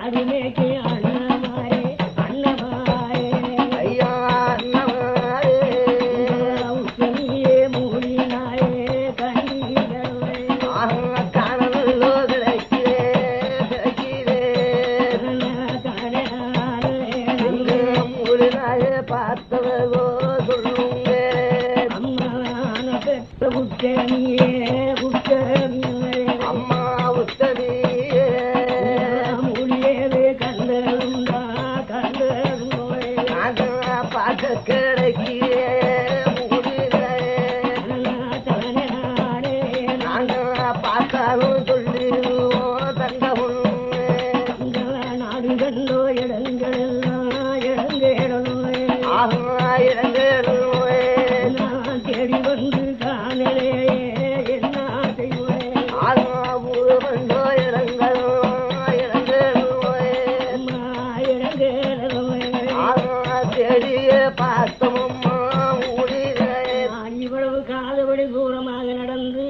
அருமைக்கு அண்ணமாரே அண்ணமாரே ஐயா அண்ணமாரே உத்தமியே மூலினாயே கண்ணீரே காணலோ கிடைக்கிறே கிடைக்கிறே மூலினாயே பார்த்தவோ சொல்லுங்க அம்மான பெற்ற உத்தமியே உத்தமியே அம்மா உத்தமியே மூலியவே கண்டருண்டா கண்டருண்டோயே பார்க்க கிடைக்கிறே மூலினாயே நாங்க பார்த்தாலும் சொல்லிடுவோம் தங்கமும் நாடு கண்டோ இடங்களெல்லாம் இடங்கேடனோயே இடங்களும் நான் தேடி வந்து காணலே என்ன செய்வேன் ஊரோ இடங்களும் தேடிய பார்த்தமும்மா ஊரிலே இவ்வளவு காலபடி தூரமாக நடந்து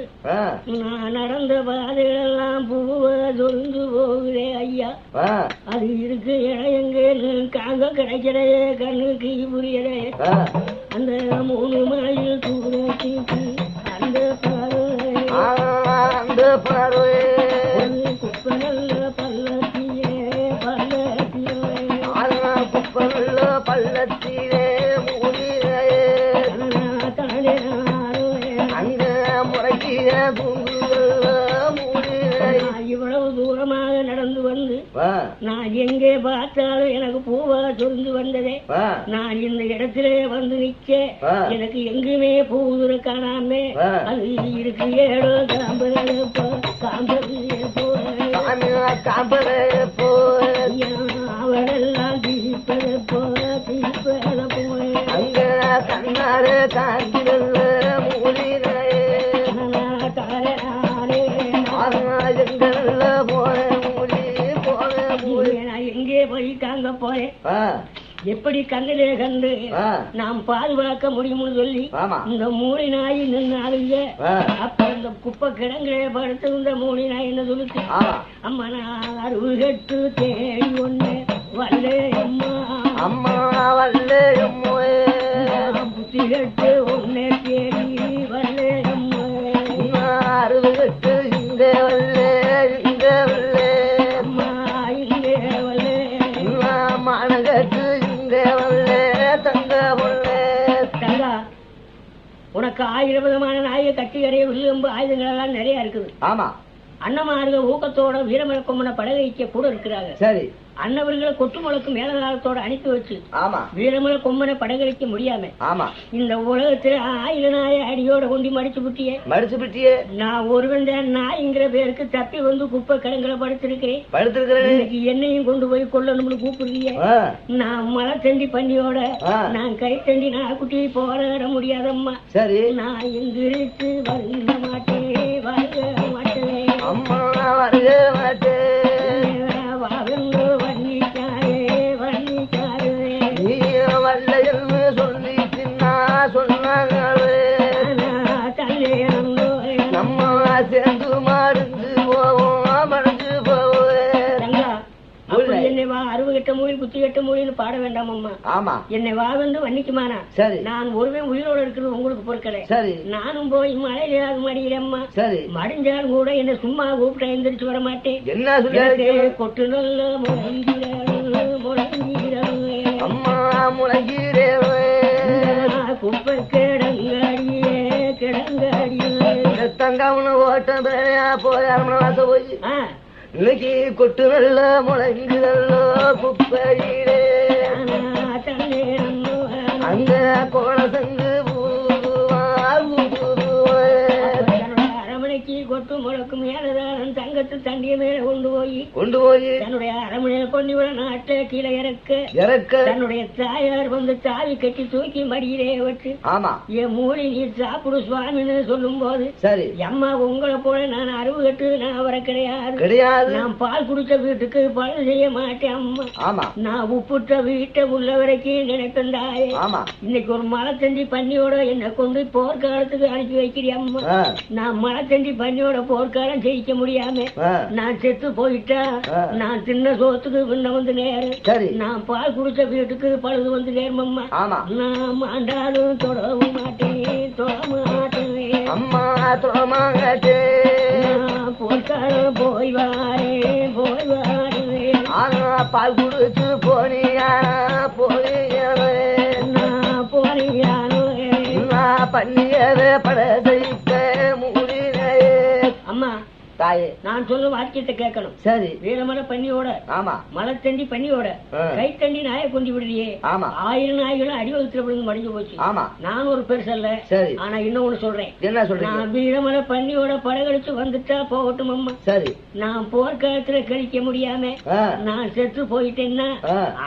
நான் நடந்த பாதைகளெல்லாம் பூவ தொழுந்து போகுதே ஐயா அது இருக்கு எங்கே காங்க கிடைக்கிறதே கண்ணுக்கு புரியலே அந்த 3 மைல் தூரத்துக்கு அந்த அந்த பார்வை குப்பை நல்ல பள்ளத்தியே பள்ளத்தியே குப்பல்ல பள்ளத்திலே ஊரிலே அங்க முறைக்கிற பூங்குல ஊரிலே இவ்வளவு தூரமாக நடந்து வந்து நான் எங்கே பார்த்தாலும் எனக்கு பூவா சொரிந்து வந்ததே நான் இந்த இடத்திலே வந்து நிக்க எனக்கு எங்குமே பூதுர காணாமே அது இருக்கு ஏடோ காம்பரே காம்பரே அவளெல்லாம் தீப்பத தீப்பத போய் அங்க கண்ணாரு காஞ்சிடல ஊரிலே எங்கள்ல போற மூலி போற மூலி நான் எங்கே போய் காங்க போறேன் எப்படி கண்ணிலே கண்டு நாம் பாதுகாக்க முடியும்னு சொல்லி இந்த மூளை நாய் நின்னாலுங்க அப்ப இந்த குப்பை கிடங்களே படுத்து இந்த மூளை நாய் என்ன சொல்லுச்சு அம்மா நான் 60 தேடி ஒண்ணு வல்லே அம்மா அம்மா வல்லே புத்தி கட்டு ஒன்னே தேடி வல்லே அம்மா 60 இங்க வல்லே இங்க வல்லே அம்மா இங்கே வல்லே மானகட்டு இங்க வல்லே தங்க வல்லே தங்கா உனக்கு 1000 விதமான நாயை கட்டி அறைய வில்லும்பு ஆயுதங்கள் எல்லாம் நிறைய இருக்குது ஆமா அண்ணமார்கள் ஊக்கத்தோட வீரமர கொம்பன படகைக்க கூட இருக்கிறாங்க சரி அண்ணவர்களை கொட்டு முழக்கும் மேலகாலத்தோட அனுப்பி வச்சு ஆமா வீரமர கொம்பனை படகடிக்க முடியாம ஆமா இந்த உலகத்துல 1000 நாயை அடியோட கொண்டு மடிச்சு விட்டியே மடிச்சு விட்டியே நான் ஒருவன் நாய்ங்கிற பேருக்கு தப்பி வந்து குப்பை கிடங்குல படுத்திருக்கிறேன் இன்னைக்கு என்னையும் கொண்டு போய் கொள்ளணும்னு கூப்பிடுறிய நான் மலை தண்டி பண்ணியோட நான் கை தண்டி நாய்க்குட்டியை போராட முடியாதம்மா சரி நான் எங்கிருந்து வருக மாட்டேன் வருக மாட்டேன் அம்மா வருக மாட்டேன் நீ வல்லைன்னு சொல்லி சின்ன சொன்னாங்களே நம்ம சேர்ந்து மருந்து போவோம் மறைஞ்சு போவோம் என்னை வா 60 கட்ட மூலி குத்தி கட்ட மூலின்னு பாட வேண்டாம் அம்மா ஆமா என்னை வா வந்து வன்னிக்குமானா சரி நான் ஒருவன் உயிரோடு இருக்கிறது உங்களுக்கு பொருட்களே சரி நானும் போய் மழையிலாது மடிகிறேம்மா சரி மடிஞ்சாலும் கூட என்ன சும்மா கூப்பிட்டா எந்திரிச்சு வர மாட்டேன் என்ன சொல்ல கொட்டு நல்ல முழங்கிறே அம்மா முழங்கிறே குப்பை கிடங்காடியே கிடங்காடியே தங்கம்னு ஓட்ட போய் அரமணவாச போய் இன்னைக்கு கொட்டு நல்ல முழங்குதல்லோ குப்பையிலே அங்க கோலசங்கு அரமணைக்கு கொட்டு முழக்கும் மேலதான் தங்கத்து தண்டிய மேல கொண்டு போய் தன்னுடைய அரமணையை கொண்டு விட நாட்டை கீழே இறக்க தன்னுடைய தாயார் வந்து தாவி கட்டி தூக்கி மடியிலே வச்சு ஆமா என் மூலி நீ சாப்பிடு சுவாமின்னு சொல்லும் போது சரி அம்மா உங்களை போல நான் 60 கட்டு நான் வர கிடையாது நான் பால் குடிச்ச வீட்டுக்கு பழம் செய்ய மாட்டேன் அம்மா ஆமா நான் உப்புட்ட வீட்டை உள்ள வரைக்கும் நினைக்கின்றாயே ஆமா இன்னைக்கு ஒரு மலை தண்டி பண்ணியோட என்னை கொண்டு போர்க்காலத்துக்கு அனுப்பி வைக்கிறேன் அம்மா நான் மலை தண்டி பண்ணியோட பன்னியோட போர்க்காலம் ஜெயிக்க முடியாம நான் செத்து போயிட்டா நான் தின்ன சோத்துக்கு பின்ன வந்து நேரம் நான் பால் குடிச்ச வீட்டுக்கு பழுது வந்து நேர்மம்மா நான் ஆண்டாலும் தொடவும் மாட்டேன் தொட மாட்டேன் அம்மா தொட மாட்டேன் போர்க்காலம் போய் வாரேன் போய் வாருவேன் பால் குடிச்சு போனியா போனியானோ நான் போனியானோ நான் பண்ணியவே படதைக்க மூடினே அம்மா தாயே நான் சொல்ல வாக்கியத்தை கேட்கணும். சரி. வீரமலை பன்னியோட ஆமா மலத்தண்டி பன்னியோட கைத்தண்டி நாயை கொண்டு விடுறியே. ஆமா 1000 நாய்களும் அடிவகுத்துல விழுந்து மடிஞ்சு போச்சு. ஆமா நான் ஒரு பெருசல்ல. சரி. ஆனா இன்னொன்னு சொல்றேன். என்ன சொல்றேன்? நான் வீரமலை பன்னியோட படகடிச்சு வந்துட்டா போகட்டும் அம்மா. சரி. நான் போர்க்காலத்துல கழிக்க முடியாம நான் செத்து போயிட்டேன்னா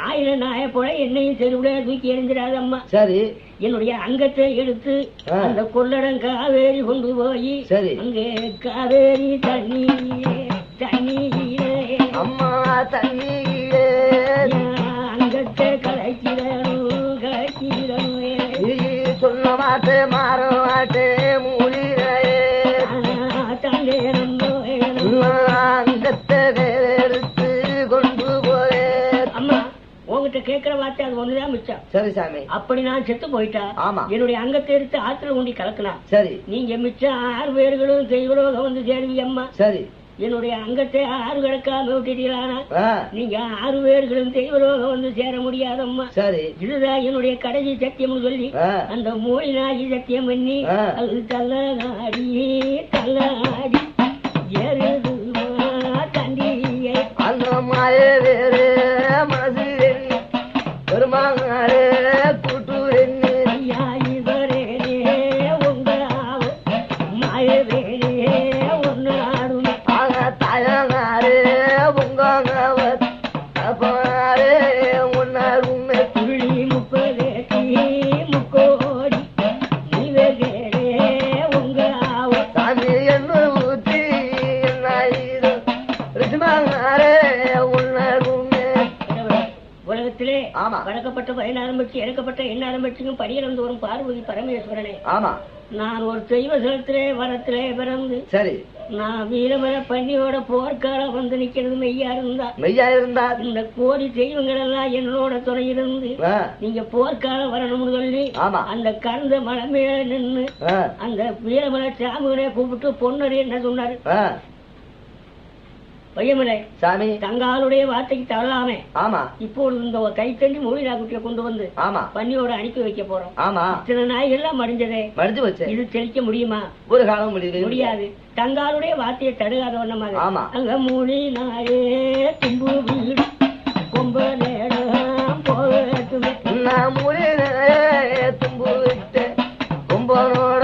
1000 நாயை போல என்னையும் தெருவுல தூக்கி எறிஞ்சிடாத அம்மா. சரி. என்னுடைய அங்கத்தை எடுத்து அந்த கொள்ளடம் காவேரி கொண்டு போய் அங்கே காவேரி தண்ணீரே தண்ணீரே அம்மா தண்ணீரே அங்கத்தை கலைக்கிறனும் கலைக்கிறனும் சொல்ல மாட்டே மாற மாட்டே மூலிரே தந்தே அங்கத்தை எடுத்து கொண்டு போயே. அம்மா உங்ககிட்ட கேட்கிற வார்த்தை அது ஒண்ணுதான் மிச்சம். சரி சாமி. அப்படி நான் செத்து போயிட்டா ஆமா என்னுடைய அங்கத்தை எடுத்து ஆத்துல கொண்டு கலக்கலாம். சரி. நீங்க மிச்சம் 6 பேர்களும் தெய்வலோக வந்து சேருவீங்க அம்மா. சரி. என்னுடைய அங்கத்தை 6 கிடக்காம விட்டுட்டீங்களா? நீங்க 6 பேர்களும் தெய்வலோக வந்து சேர முடியாதம்மா. சரி. இதுதான் என்னுடைய கடைசி சத்தியம் சொல்லி அந்த மூலி நாயி சத்தியம் பண்ணி அது தள்ளாடி தள்ளாடி தண்டியை அந்த மாய வேறு மனசு பெருமாங்காரே கூட்டுரென்னு யாயிவரே உங்க மாய வேறே ஒன்னு ஆடும் தாயங்காரே உங்காங்கவர் அப்பரே உன்னாரும் துள்ளி 30 முக்கோடி நீவரே உங்க சாமி என்ன ஊத்தி என்ன ரிஜ்மாங்காரே உன்னாரும் உலகத்திலே வளர்க்கப்பட்ட பயன் ஆரம்பிச்சு இறக்கப்பட்ட எண்ண ஆரம்பிச்சும் படியிலிருந்து வரும் பார்வதி பரமேஸ்வரனே. ஆமா நான் ஒரு தெய்வ சலத்திலே வரத்திலே பிறந்து சரி நான் வீரமர பன்னியோட போர்க்காலம் வந்து நிக்கிறது மெய்யா இருந்தா இந்த கோடி தெய்வங்கள் எல்லாம் என்னோட துணை இருந்து நீங்க போர்க்காலம் வரணும்னு சொல்லி அந்த கந்த மலை மேல நின்று அந்த வீரமர சாமுகனை கூப்பிட்டு பொன்னரு என்ன சொன்னாரு? பையமலை சாமி தங்காளுடைய வார்த்தைக்கு தரலாமே. ஆமா இப்போது இந்த கைத்தண்டி மூலிகா குட்டியை கொண்டு வந்து பன்னியோட அனுப்பி வைக்க போறோம். ஆமா இத்தனை நாய்கள்லாம் மடிஞ்சதே மடிஞ்சு வச்சு இது தெளிக்க முடியுமா? ஒரு காலம் முடியாது. தங்காளுடைய வார்த்தையை தடுகாத ஒண்ணமாக அங்க மூலி நாயே தும்பு வீடு கொம்ப நேரம் போகட்டுமே நான் மூலி நாயே தும்பு விட்டு கொம்பனோட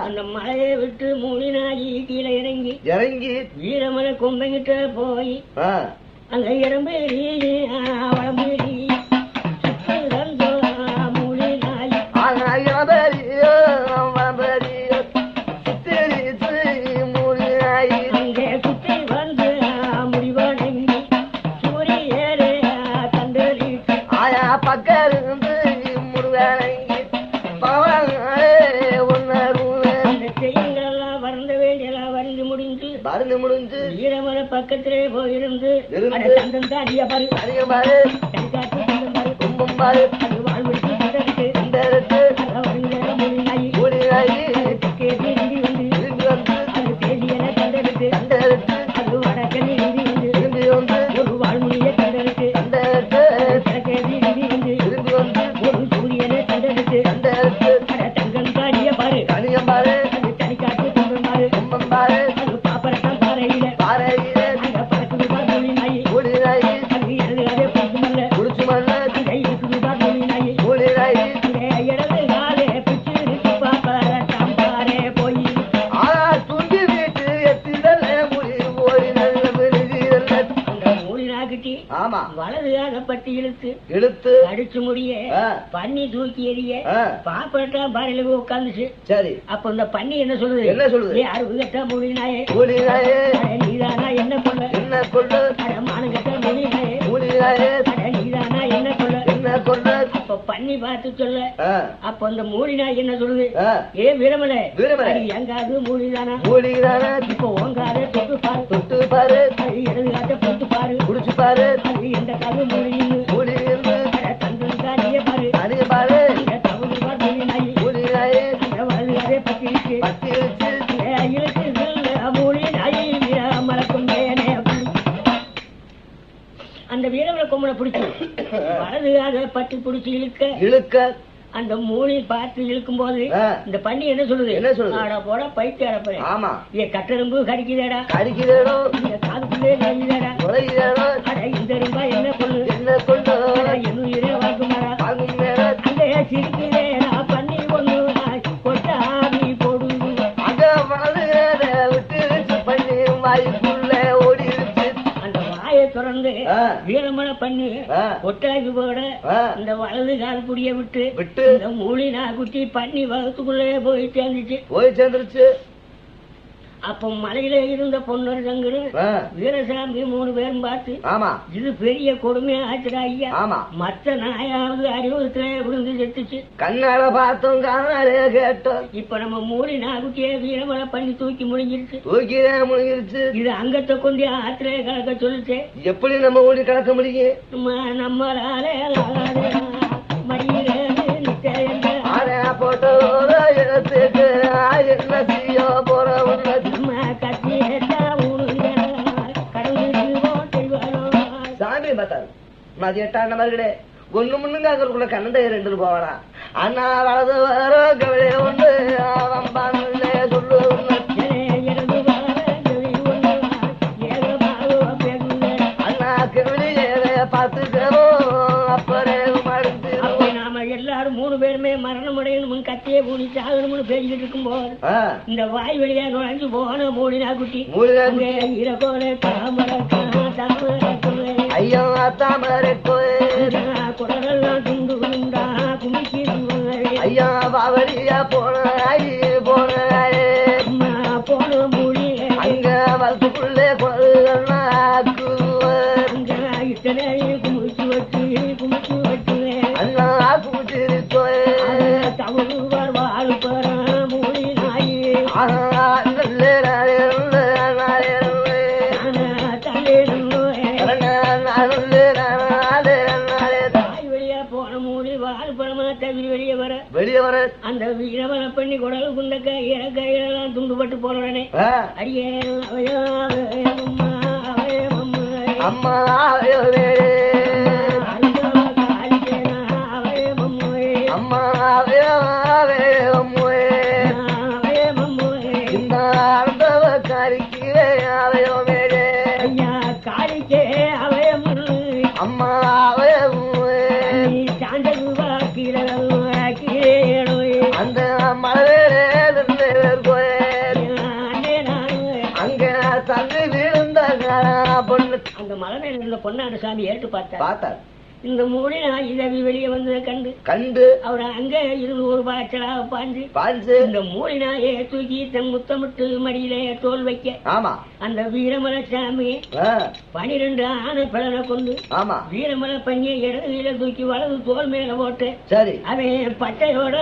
அந்த மலையை விட்டு மூலினாயி கீழே இறங்கி வீரமலை கொம்பங்கிட்ட போய் அங்க இடம்பேறி வளம்பேறி மூலினாயி அங்கே சுத்தி வந்து முடிவடங்கி சூரியரே தந்தரி ஆயா பக்கம் இருந்து முருகனங்கி முடிஞ்சு வீரமலை பக்கத்திலே போயிருந்து தந்தம் தாடிய பாரு கும்பம் பாரு வாழ்விட்டு அது வடக்கணி ஒரு வாழ்மொழியை தந்தெடுத்து ஒரு சூரியனை தந்தெடுத்து தங்கம் தாடிய பாரு அது தனிக்காட்டு கும்பம் பாரு அது பாப்பரத்தான் பாறையில பறக்குது பாரு நாயி அது பிடிச்சு மல்ல அதை பத்தி இழுத்து அடிச்சு முடிய பண்ணி தூக்கி எறிய பாப்பட்டா பாறையில உட்காந்துச்சு. சரி, அப்ப இந்த பண்ணி என்ன சொல்லுது? அறுபது கட்டா மூலினாயே நீதானா என்ன கொள்ள மானங்கட்டா மூலினாயே நீதானா என்ன கொள்ள. அப்ப பண்ணி பார்த்து சொல்ல, அப்ப அந்த மூலினாய் என்ன சொல்லுது? ஏ வீரமலை எங்காது மூலிதானா இப்ப ஓங்காத தொட்டு பாரு இடது காட்ட போட்டு பாரு குடிச்சு பாரு அது எந்த காது மூலி தந்துருக்கா நீயே பாரு தவறு பார் மூலினாயே வலதுகாதே பத்தி மூலினாயி மறக்கும் அந்த வீரமலை கொம்பனை பிடிச்சு வலதுகாத பத்தி பிடிச்சு இழுக்க அந்த மூணி பார்த்து இழுக்கும் போது இந்த பண்ணி என்ன சொல்லுது? ஆடா போட பைத்தியார ஆமா ஏ கட்டெரும்பு கடிக்குதேடா இந்த காதுக்குள்ளே நுழையுதேடா இந்த ரூபா என்ன கொள்ளு என்னுயிரே வாங்குமாரா அந்த சிரிக்கிறே நான் பண்ணி கொண்டு கொட்டாமி போடுது அந்த விட்டு பண்ணி வாய்க்குள்ள ஓடி அந்த வாயை திறந்து வீரமலை பண்ணி ஒட்டாக்கி போட இந்த வலது கால் புடிய விட்டு இந்த மூலி நாக்குட்டி பண்ணி வகுத்துக்குள்ளே போய் சேர்ந்துருச்சு. அப்ப மலையில இருந்த பொன்னர் சங்கரு வீரசாமி 3 பேரும் பார்த்து இது பெரிய கொடுமை ஆச்சுடா ஐயா. மற்ற நாயாவது அறிவுறுத்தல விழுந்து செத்துச்சு. கண்ணால பார்த்தோம் காணாலே கேட்டோம். இப்ப நம்ம மூலி நாக்குட்டியே வீரமலை பண்ணி தூக்கி முடிஞ்சிருச்சு. இது அங்கத்தை கொண்டு ஆத்திரைய கலக்க சொல்லிச்சு. எப்படி நம்ம ஊழி கலக்க முடியும்? நம்மளால மடியில போட்டோ இடத்துக்கு என்ன செய்ய போறோம் சாமி பார்த்தாரு மதியட்டான மறுகடே ஒண்ணு முன்னுங்க அங்கக்குள்ள கண்ணந்த 2 போவானா அண்ணா வலது வர கவலை ஒன்று சொல்லு அண்ணா கவலை பார்த்துக்கிறோம் அப்பறே எல்லாரும் 3 பேருமே மரணம் அடையணும் கத்தியே பூனி சாகணும்னு பேசிக்கிட்டு இருக்கும் போது இந்த வாய் வழியா நுழைஞ்சு போன மூலினா குட்டி இரகோல தாமரை குடலெல்லாம் துண்டு உண்டா குமிக்கி ஐயா பாவடியா போன மூலி அங்க வளர்த்துக்குள்ளே இத்தனை குமிச்சு வச்சு தவறுவார் வாழ் பெற மூலி நாயி வெளியே போன மூலி வாழ் படமா தவிர வெளியே வர அந்த வீரவனை பண்ணி குடல் குண்டக்க கையெல்லாம் துண்டுபட்டு போனே அடியே அம்மா அந்த மழை மேல பொன்னாடு சாமி ஏற்று பார்த்தார். இந்த மூணு இரவி வெளியே வந்ததை கண்டு அவர் அங்க இருந்து ஒரு பாய்ச்சலா பாஞ்சு இந்த மூணு நாயை தூக்கி தன் முத்தமிட்டு மடியிலே தோல் வைக்க அந்த வீரமலை சாமி 12 ஆன பிளனை கொண்டு வீரமலை பையன் இடதுல தூக்கி வலது தோல் மேல போட்டு அவன் பட்டையோட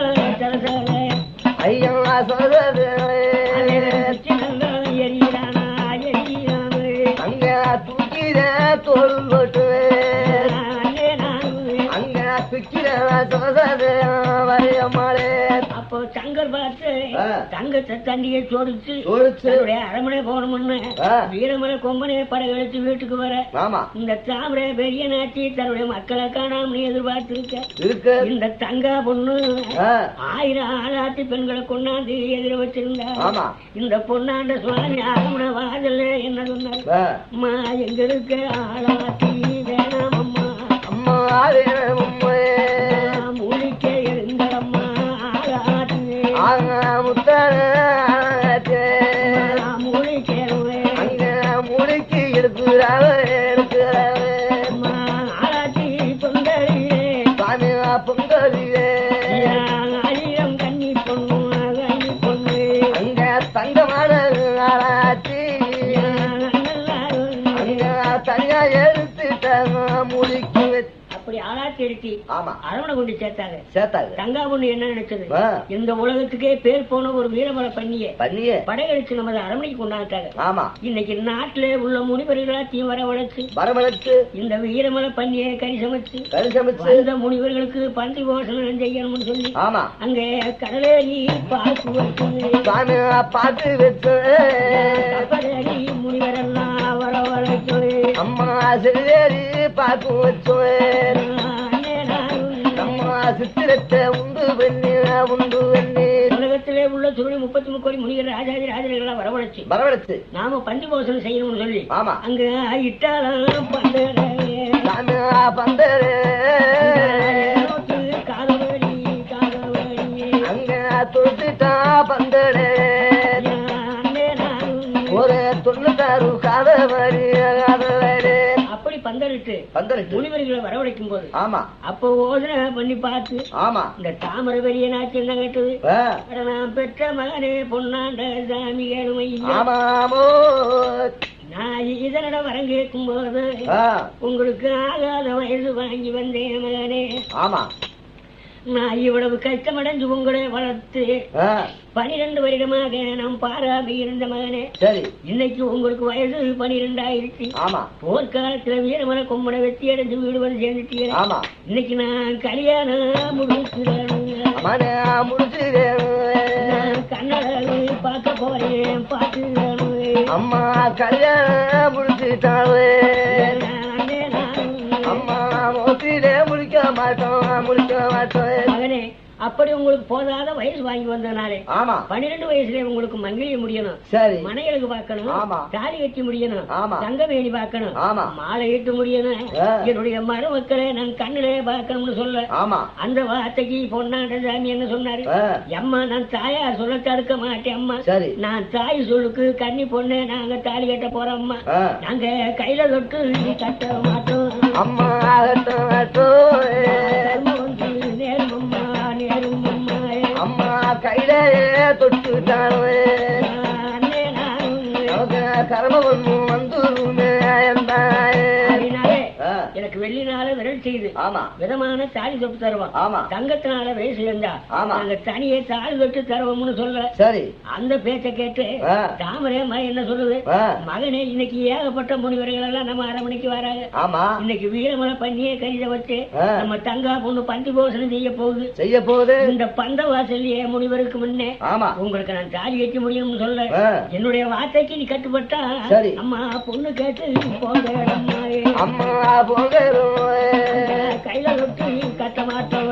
எரியிறானா அங்க தூக்கிட தோல் போட்டு அப்போ தங்கர் பார்த்து தங்கத்தை தண்டியை சோடிச்சு அரமனை போகணும்னு வீரமலை கொம்பனை படகழிச்சு வீட்டுக்கு வர இந்த தாமரை பெரிய நாட்டி தன்னுடைய மக்களை காணாம எதிர்பார்த்திருக்க இந்த தங்கா பொண்ணு 1000 ஆளாட்டி பெண்களை கொண்டாந்து எதிர வச்சிருந்தா இந்த பொண்ணாண்ட சுவாமி அரமனை வாதல்ல என்ன சொன்னார் எங்க இருக்க ஆளாட்டி வேணாம் அம்மா அம்மா மூலிக்க இருந்தம்மா மூலிக்கு எடுக்கிறாங்க ஆளாச்சி ஜோதியே ஆயிரம் கண்ணி பொண்ணு கண்ணி பொண்ணு அங்க தங்கமான ஆராய்ச்சி அங்க தனியா எடுத்துட்டாங்க முடிக்கு வச்சு அப்படி ஆராய்ச்சி எடுத்து ஆமா அரவணை கொண்டு சேர்த்தாங்க சேர்த்தாங்க கங்கா பொண்ணு என்ன நினைச்சது இந்த உலகத்துக்கே பேர் போன ஒரு வீரமலை பண்ணியே படையெடுத்து நமது அரவணைக்கு கொண்டாட்டாங்க ஆமா இன்னைக்கு நாட்டிலே உள்ள முனிவர்களாத்தையும் வரவழைச்சு இந்த வீரமலை பண்ணியை கறி சமைச்சு இந்த முனிவர்களுக்கு பந்தி போஷணம் செய்யணும்னு சொல்லி ஆமா அங்க கடலேறி பார்த்து பார்த்து வச்சு கடலேறி முனிவரெல்லாம் வரவழைச்சு அம்மா சிறுவேரி பார்த்து வச்சு சித்திரத்தை உண்டு பண்ணி உலகத்திலே உள்ள சுருளி 33 கோடி முனிவர் ராஜாதி ராஜர்களெல்லாம் வரவழைச்சு நாம பந்தி போஷணம் செய்யணும்னு சொல்லி ஆமா அங்க இட்டாலும் பந்தரே காதவழி அங்க தொட்டுட்டா பந்தரே ஒரு 96 காதவழி அப்படி பந்தலிட்டு முனிவர்களை வரவழைக்கும் போது ஆமா அப்போ ஓதனை பண்ணி பார்த்து ஆமா இந்த தாமரை பெரிய நாச்சு என்ன கேட்டது நான் பெற்ற மகனே பொன்னாண்ட சாமி கேளுமை நான் இதனிட வரம் கேட்கும் போது உங்களுக்கு ஆகாத வயசு வாங்கி வந்தேன் மகனே ஆமா நான் இவ்வளவு கஷ்டமடைஞ்சு உங்களை வளர்த்து 12 வருடமாக நாம் பாராமி இருந்த மகனே இன்னைக்கு உங்களுக்கு வயசு 12 ஆயிடுச்சு போர்க்காலத்துல வீரமலை கொம்பனை வெற்றி அடைஞ்சு வீடு வந்து சேர்ந்துட்டீங்க இன்னைக்கு நான் கல்யாணம் முடிச்சுறேன் கண்ணழகு பார்க்க போறேன் பார்த்து அம்மா கல்யாணம் முடிச்சுட்டாவே அம்மா மோத்திலே முடிக்க மாட்டோம் மகனே அப்படி உங்களுக்கு போதாத வயசு வாங்கி வந்தனாலே 12 வயசுல உங்களுக்கு மங்கிலிய முடியணும் மனைகளுக்கு பார்க்கணும் தாலி கட்டி முடியணும் தங்க வேணி பார்க்கணும் மாலை ஈட்டு முடியணும் என்னுடைய மருமக்களை நான் கண்ணிலே பார்க்கணும்னு சொல்ல அந்த வார்த்தைக்கு பொன்னாண்ட சாமி என்ன சொன்னாரு அம்மா நான் தாயார் சொல்ல தடுக்க மாட்டேன் அம்மா நான் தாய் சொல்லுக்கு கன்னி பொண்ணு நாங்க தாலி கட்ட போறோம் அம்மா நாங்க கையில தொட்டு கட்ட மாட்டோம் அம்மா நேரும் அம்மா கையிலே தொட்டுட்டாவே கர்ம வந்துருமே எனக்கு வெள்ளினால விரல் செய்து விதமான தாலி தொட்டு தருவான் தங்கத்தினால வயசு இருந்தா நாங்க தனியே தாலி தொட்டு தருவோம்னு சொல்ல அந்த பேச்ச கேட்டு தாமரே என்ன சொல்லுது மகனே இன்னைக்கு ஏகப்பட்ட முனிவர்கள் எல்லாம் நம்ம அரமணிக்கு வராங்க இன்னைக்கு வீரமலை பண்ணியே கருத வச்சு நம்ம தங்கா பொண்ணு பந்தி போஷணம் செய்ய போகுது இந்த பந்த வாசல்லையே முனிவருக்கு முன்னே உங்களுக்கு நான் தாலி கட்டி முடியும்னு சொல்ல என்னுடைய வார்த்தைக்கு நீ கட்டுப்பட்டா அம்மா பொண்ணு கேட்டு போக அம்மா கையில தொட்டு கட்ட மாட்டோம்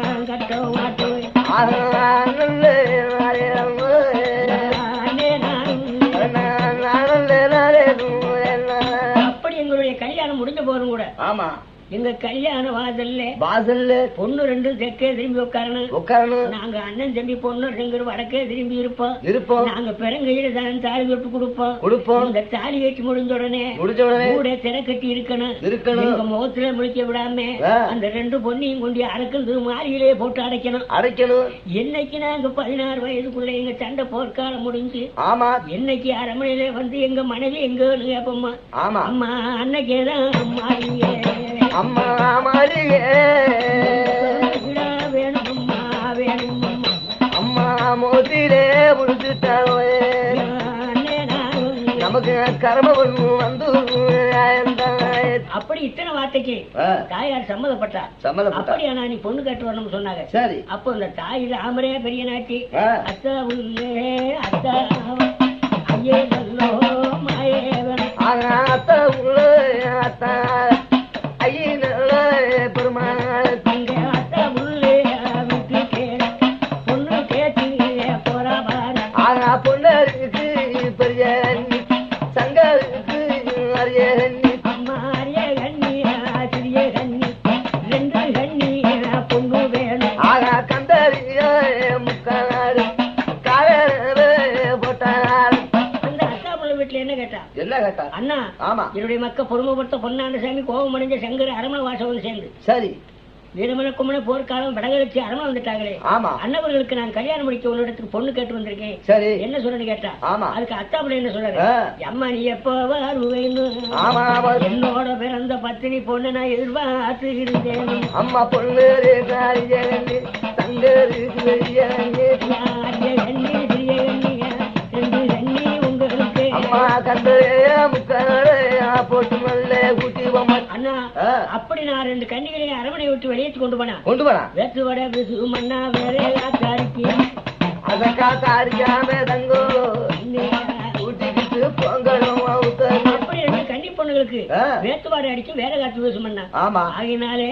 அப்படி எங்களுடைய கல்யாணம் முடிஞ்ச போதும் கூட எங்க கல்யாண வாசல்ல பொண்ணு 2 தெற்கே திரும்பி உட்காரணும் நாங்க அண்ணன் தம்பி பொண்ணு 2 வடக்கே திரும்பி இருப்போம் நாங்க பெருங்கையில தான் தாலி கட்டு கொடுப்போம் இந்த தாலி கட்டி முடிஞ்ச உடனே கூட திரை கட்டி இருக்கணும் எங்க முகத்துல முடிக்க விடாம அந்த 2 பொண்ணையும் கொண்டு அடக்கிறது மாறியிலே போட்டு அடைக்கணும் என்னைக்கு நாங்க 16 வயதுக்குள்ள எங்க சண்டை போர்க்காலம் முடிஞ்சு என்னைக்கு அரமனையில வந்து எங்க மனைவி எங்க கேப்பம்மா அம்மா அன்னைக்கேதான் மாறியே அம்மா மாறியே வேணும் அம்மா மோதிலே முடிச்சுட்டாவே நமக்கு கர்ம வந்து அப்படி இத்தனை வார்த்தைக்கு தாயார் சம்மதப்பட்டா அப்படியா நீ பொண்ணு கட்டு வரணும்னு சொன்னாங்க அப்போ இந்த தாய் ராமரே பெரிய நாட்டி அத்தா உள்ளே அத்தா ஐயே நல்லோ மாயேவன் அத்தா உள்ளே அத்தா பெருமாள் தங்க அத்தா உள்ளே விட்டு கேட பொண்ணு கேட்டு போறா பாரு பொண்ணருக்கு பெரிய சங்கருக்கு அரிய அம்மா அரிய கண்ணி சிறிய கண்ணி 2 கண்ணி பொண்ணு வேணும் கந்தரிய முக்காடு போட்டார் அந்த அத்தா புள்ள வீட்டுல என்ன கேட்டா அண்ணா என்னுடைய மக்க பொறுமைப்பட்ட பொன்னாண்ட சாமி கோபம் அடைஞ்ச சங்கர் அரமண வாசவன் சேர்ந்து வீரமண கும்மன போர்க்காலம் வடகிழச்சி அரமா வந்துட்டாங்களே. ஆமா. அண்ணவர்களுக்கு நான் கல்யாணம் முடிக்க ஒரு இடத்துக்கு பொண்ணு கேட்டு வந்திருக்கேன். சரி. என்ன சொல்றேன்னு கேட்டா, ஆமா. அதுக்கு அத்தாப்புல என்ன சொல்றாரு, அம்மா நீ எப்ப வருவேன்னு என்னோட பிறந்த பத்தினி பொண்ணு நான் எதிர்பார்த்து இருந்தேன். அம்மா பொண்ணு அப்படி நான் 2 கன்னிகளையும் அரமனை விட்டு வெளியே கொண்டு போனா வேற்று வட மண்ணா வேற காரிக்கு அதக்கா காரிக்காம தங்கோ பொங்கலும் அப்படி 2 கன்னி பொண்ணுகளுக்கு வேத்துவாடை அடிச்சு வேற காத்து பேசுமண்ணா. ஆமா. ஆகினாலே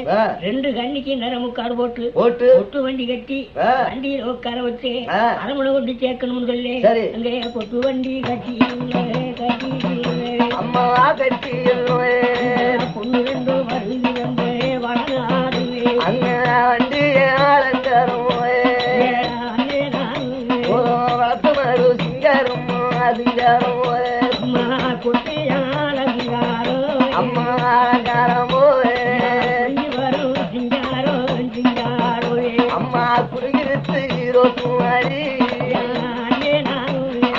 2 கன்னிக்கு நிறமுக்காடு போட்டு பொட்டு வண்டி கட்டி வண்டியில உட்கார வச்சு அரமனை கொண்டு சேர்க்கணும்னு சொல்லி அங்கே பொட்டு வண்டி கட்டி அம்மா கட்டி பொண்ணு 2 வருது வந்து வளநாடுவே அங்க வண்டி ஆலங்கரும் வளர்த்து மறு சிங்காரம் அதிகாரம் அம்மா அலங்காரம் வரும் சிங்காரோ அம்மா குறுகிருத்து ரோட்டு மாறி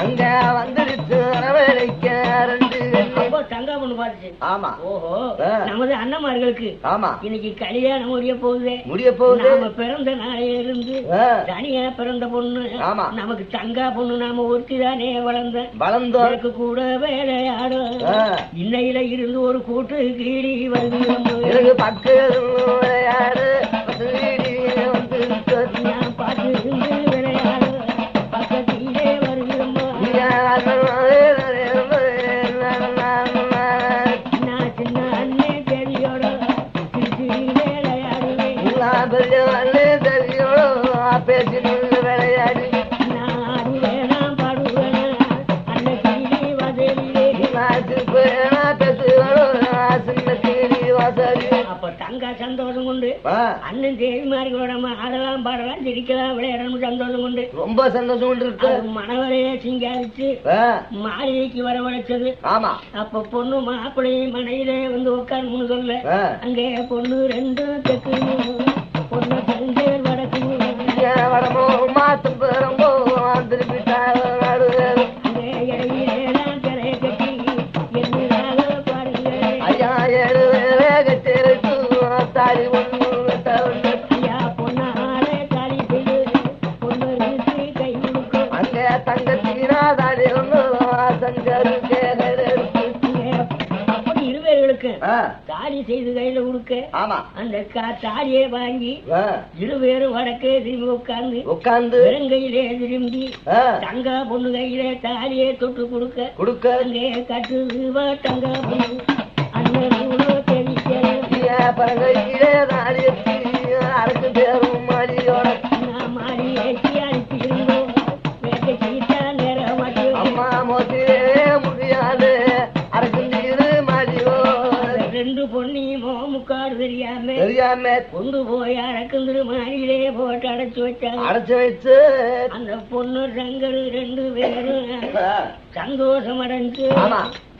அங்க வந்துருச்சு அரவணைக்க 2 தங்கா பொண்ணு பாத்துச்சு. ஆமா. ஓஹோ, நமது அண்ணமார்களுக்கு ஆமா இன்னைக்கு கல்யாணம் முடிய போகுது. நாம பிறந்த நாளிலிருந்து தனியா பிறந்த பொண்ணு. ஆமா. நமக்கு தங்கா பொண்ணு நாம ஒருத்திதானே வளர்ந்தோம் கூட வேலையாடும். இன்னையில இருந்து ஒரு கூட்டு கீழி வந்து பக்கத்து நான் பார்த்து இருந்து விளையாடு பக்கத்திலே வருகிறோம். சின்ன அண்ணே தேவியோட விளையாடு நான் வேணாம் பாடுவேன் அன்னைக்கு வதலிலே அப்ப தங்கா சந்தோஷம் கொண்டு அண்ணன் தேவிமார்களோட ஆடலாம் பாடலாம் சிரிக்கலாம் விளையாடணும் சந்தோஷம் கொண்டு ரொம்ப சந்தோஷம் கொண்டு இருக்கு. மணவரையே சிங்காரிச்சு மாளிகைக்கு வரவழைச்சது. ஆமா. அப்ப பொண்ணு மாப்பிள்ளையும் மனையிலே வந்து உட்கார்ந்து சொல்ல அங்கே பொண்ணு 2 தெற்கு பொண்ணு தஞ்சேர் வடக்கு வடமோ மாத்து பெறம்போ திருப்பிட்டா அப்படி இருவேர்களுக்கு தாலி செய்து கையில கொடுக்க அந்த தாலியை வாங்கி இருவேரும் வடக்கே திரும்பி உட்கார்ந்து வெறுங்கையிலே திரும்பி தங்கா பொண்ணு கையிலே தாலியை தொட்டு கொடுக்க அங்கே கட்டு தங்கா பொண்ணு அண்ணன் பரங்கையிலே அரசு பேரும் மாடியோட மாடி ஏற்றி அனுப்பியிருந்தோம். வேட்டை சீட்டா நேரம் அம்மா மோசிலே முடியாது அரசு மாடியோ 2 பொண்ணியுமோ முக்காடு தெரியாம கொண்டு போய் அரக்குந்திரு மாடியிலே போட்டு அடைச்சு வச்சு அந்த பொண்ணு ரங்கரு 2 பேரும் சந்தோஷம் அடைஞ்சு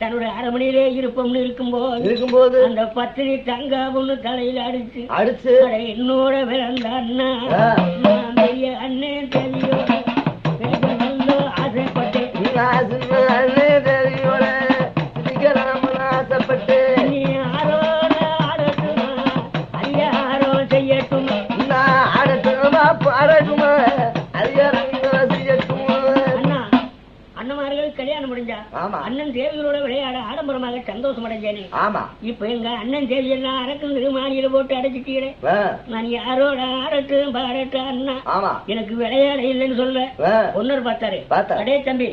தன்னுடைய அரமனையிலே இருப்போம்னு இருக்கும்போது அந்த பத்தினி தங்கா பொண்ணு தலையில அடிச்சு என்னோட பிறந்த அண்ணா பெரிய அண்ணன் தெரியும் ஆசைப்பட்டேன் ஆசைப்பட்டு நீ ஆரோட ஆடட்டுமா ஐயாரோ செய்யட்டுமா ஆடட்டுமா பாடட்டுமா ஐயாரோ செய்யட்டுமா. அண்ணமார்கள் கல்யாணம் முடிஞ்சா அண்ணன் தேவிகளோட விளையாட ஆடம்பரமாக சந்தோஷம் அடைஞ்சேனே. இப்ப எங்க அண்ணன் தேவி எல்லாம் அரக்குங்கிற மாடியில போட்டு அடைச்சிட்டீரே. நான் யாரோட ஆடட்டும் பாடட்டும் அண்ணா எனக்கு விளையாட இல்லைன்னு சொல்ல பொண்ணர் பார்த்தாரு. அடே தம்பி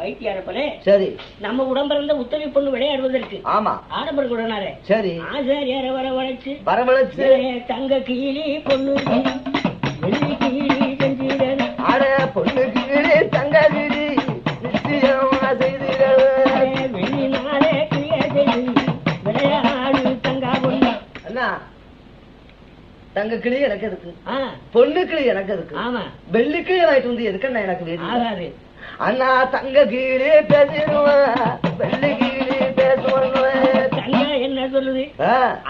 வைத்தியாரப்பலே சரி நம்ம உடம்பிறந்த உத்தவி பொண்ணு விளையாடுவதற்கு ஆடம்பரம் கூடனாரே சரி ஆசாரியார வரவழைச்சு தங்க கீழி பொண்ணு வெள்ளி கீழி செஞ்சீரன் அட பொண்ணு கீழி தங்க கீழி வெளிநாளே விளையாடு தங்கா பொண்ணு அண்ணா தங்க கிளி எனக்கு இருக்கு பொண்ணு கிளி எனக்கு இருக்கு வெள்ளி கிளி வாங்கிட்டு வந்து எதுக்கு எனக்கு வேறு அண்ணா தங்க கீழே பேசிடுவேன் வெள்ளி கீழே பேசுவேன் தங்க என்ன சொல்லுது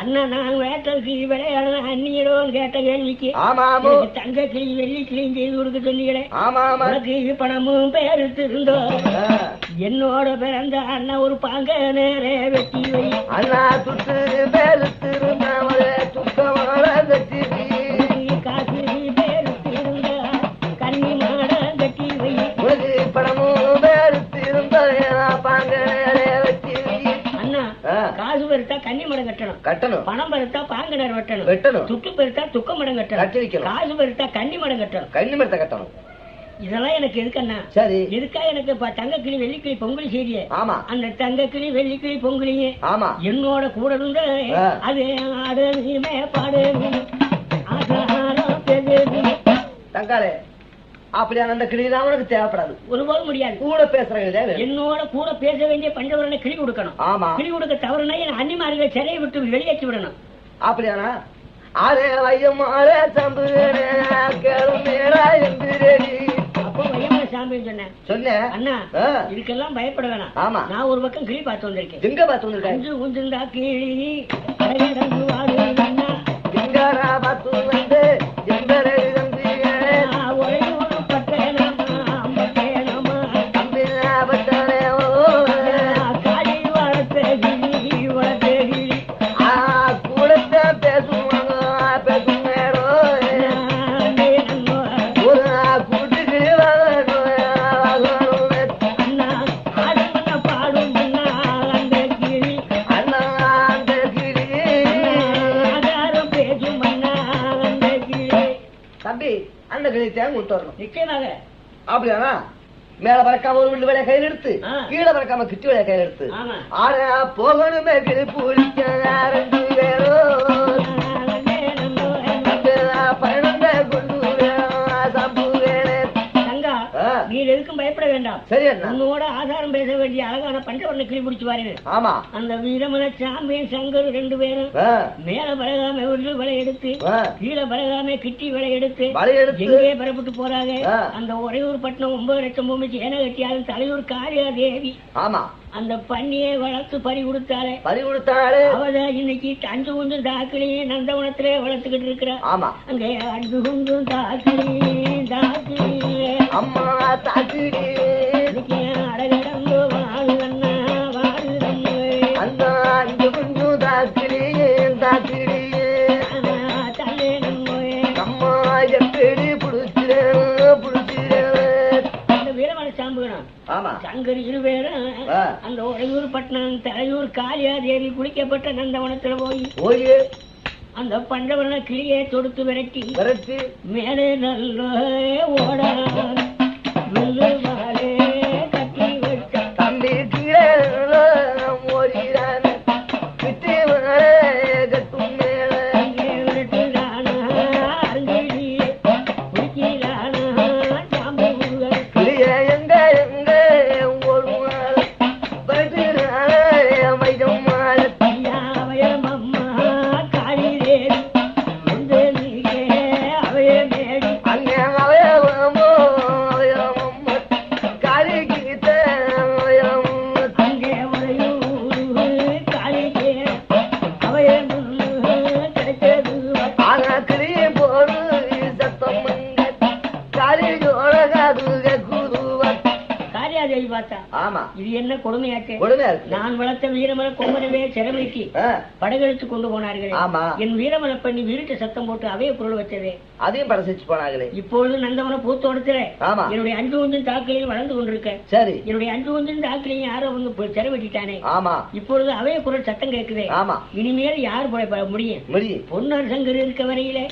அண்ணா நான் வேட்ட கிளி விளையாட அந்நியரோன்னு கேட்ட கேள்விக்கு தங்க கிளி வெள்ளி கிளியும் செய்து கொடுக்க சொன்னீங்களே உனக்கு பணமும் பேருக்கு இருந்தோம் என்னோட பிறந்த அண்ணா ஒரு பாங்க நேரே வெட்டி வை அண்ணா துட்டு பேருக்கு இருந்தவரே துக்கமான வெட்டி காசு பேருக்கு இருந்தா கண்ணி மாட வெட்டி வை உனக்கு பணமும் பேருக்கு இருந்தவரே பாங்க நேரே வெட்டி வை அண்ணா காசு பெருத்தா கன்னி மடம் கட்டணும் பணம் பெருத்தா பாங்கனர் வெட்டணும் துட்டு பெருத்தா துக்க மடம் கட்டணும் காசு பெருத்தா கன்னி மடம் கட்டணும் இதெல்லாம் எனக்கு எதுக்கண்ணா சரி எதுக்கா எனக்கு தங்க கிளி வெள்ளிக்கிளி பொங்கலி செய்தியே அந்த தங்க கிளி வெள்ளிக்கிளி பொங்கலியே என்னோட கூட இருந்து அது ஆடுமே பாடு தங்காலே அப்படியான அந்த கிளி தான் உனக்கு தேவைப்படாது ஒருபோது முடியாது கூட பேசுறேன் என்னோட கூட பேச வேண்டிய பஞ்சவரனை கிளி கொடுக்கணும் கிளி கொடுக்க தவறுனா என் அன்னிமார்களை சிறையை விட்டு வெளியேற்றி விடணும் அப்படியானா அரே வையம் அரே சம்புரே கேளுமேடா எந்திரேடி அப்போ வையம் சாம்பின்னு சொன்னேன் அண்ணா இதுக்கெல்லாம் பயப்பட வேணாம் நான் ஒரு பக்கம் கிளி பார்த்து வந்திருக்கேன் எங்க பார்த்து வந்திருக்கேன் அஞ்சு குஞ்சுந்தா கிளி அழகடங்கு வாடுது அண்ணா எங்கடா பார்த்து வந்து எந்தரே அப்படியானா மேல பறக்காம ஒரு விளைய கையில் எடுத்து கீழே பறக்காம கிட்டி விளைய கையில் எடுத்து ஆனா போகணுமே பூலிக்க நீ எதுக்கும் பயப்பட வேண்டாம் சரி உன்னோட ஆதாரம் பேச வேண்டிய அழகான பஞ்சவர்ண கிளி பிடிச்சு பாருங்க ஆமா அந்த வீரமன சாம்பியன் சங்கர் ரெண்டு பேரும் மேல பழகாம விலை எடுத்து கீழே பழகாம கிட்டி விலை எடுத்து எங்கே பெறப்பட்டு போறாங்க அந்த ஒரையூர் பட்டினம் 9 லட்சம் பூமிக்கு ஏன கட்டியாலும் தலையூர் காரியா தேவி ஆமா அந்த பண்ணியை வளர்த்து பறி கொடுத்தாலே அவதான் இன்னைக்கு அஞ்சு குஞ்சும் தாக்கிலேயே நந்தவனத்திலே வளர்த்துக்கிட்டு இருக்கிற ஆமா அங்க அஞ்சு குஞ்சும் தாக்கிலே அம்மா தாக்கிலே அழகடங்கு வாழுதண்ணா வாழுதண்ணு அந்த அஞ்சு குஞ்சும் தாக்கிலேயே தல்லே அம்மா எப்படி சங்கர் இருவேரும் அந்த ஒரையூர் பட்டினம் தலையூர் காளியா தேவி குளிக்கப்பட்ட நந்தவனத்துல போய் அந்த பண்டவன கிளியை தொடுத்து விரட்டி மேலே நல்ல ஓட கட்டி வச்ச தம்பி கீழே ஓடிறான கிட்டி கட்டும் மேல விரட்டுதானா அருங்கிலே குளிக்கிறானா சாம்பு கிளிய எங்க இது என்ன கொடுமையாச்சு நான் வளர்த்த வீரமல கொம்பனவே சிறமைக்கு படகெடுத்து கொண்டு போனார்களே என் வீரமல பண்ணி வீட்டு சத்தம் போட்டு அவைய பொருள் வச்சதே அதையும் படசிச்சு போனார்களே இப்பொழுது நந்தவன பூத்தோடத்துல என்னுடைய 5 குஞ்சின் தாக்கலையும் வளர்ந்து கொண்டிருக்க சரி என்னுடைய 5 குஞ்சின் தாக்கலையும் யாரோ வந்து சிறவெட்டிட்டானே இப்பொழுது அவைய பொருள் சத்தம் கேட்குதே இனிமேல் யார் முடியும் பொன்னர் சங்கர் இருக்க வரையிலே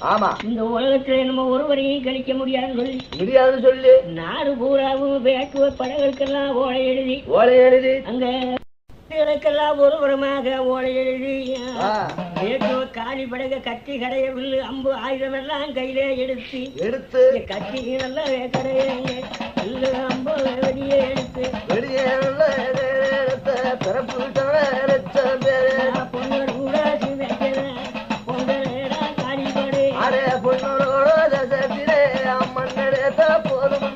இந்த உலகத்துல நம்ம ஒருவரையும் கழிக்க முடியாதுன்னு சொல்லி நாடு பூராவும் வேட்டுவ படகளுக்கெல்லாம் ஓலை எழுதி அங்க ஒருவரமாக ஓலை எழுதி காலி படக கத்தி கடைய வில்லு அம்பு ஆயுதம் எல்லாம் கையிலே எடுத்து கத்தி நல்ல கடையே அம்பு வெளியே எடுத்து பொங்கல் கூட பொங்கலேடா காலிபடே பொன்னோட அம்மன் போதும்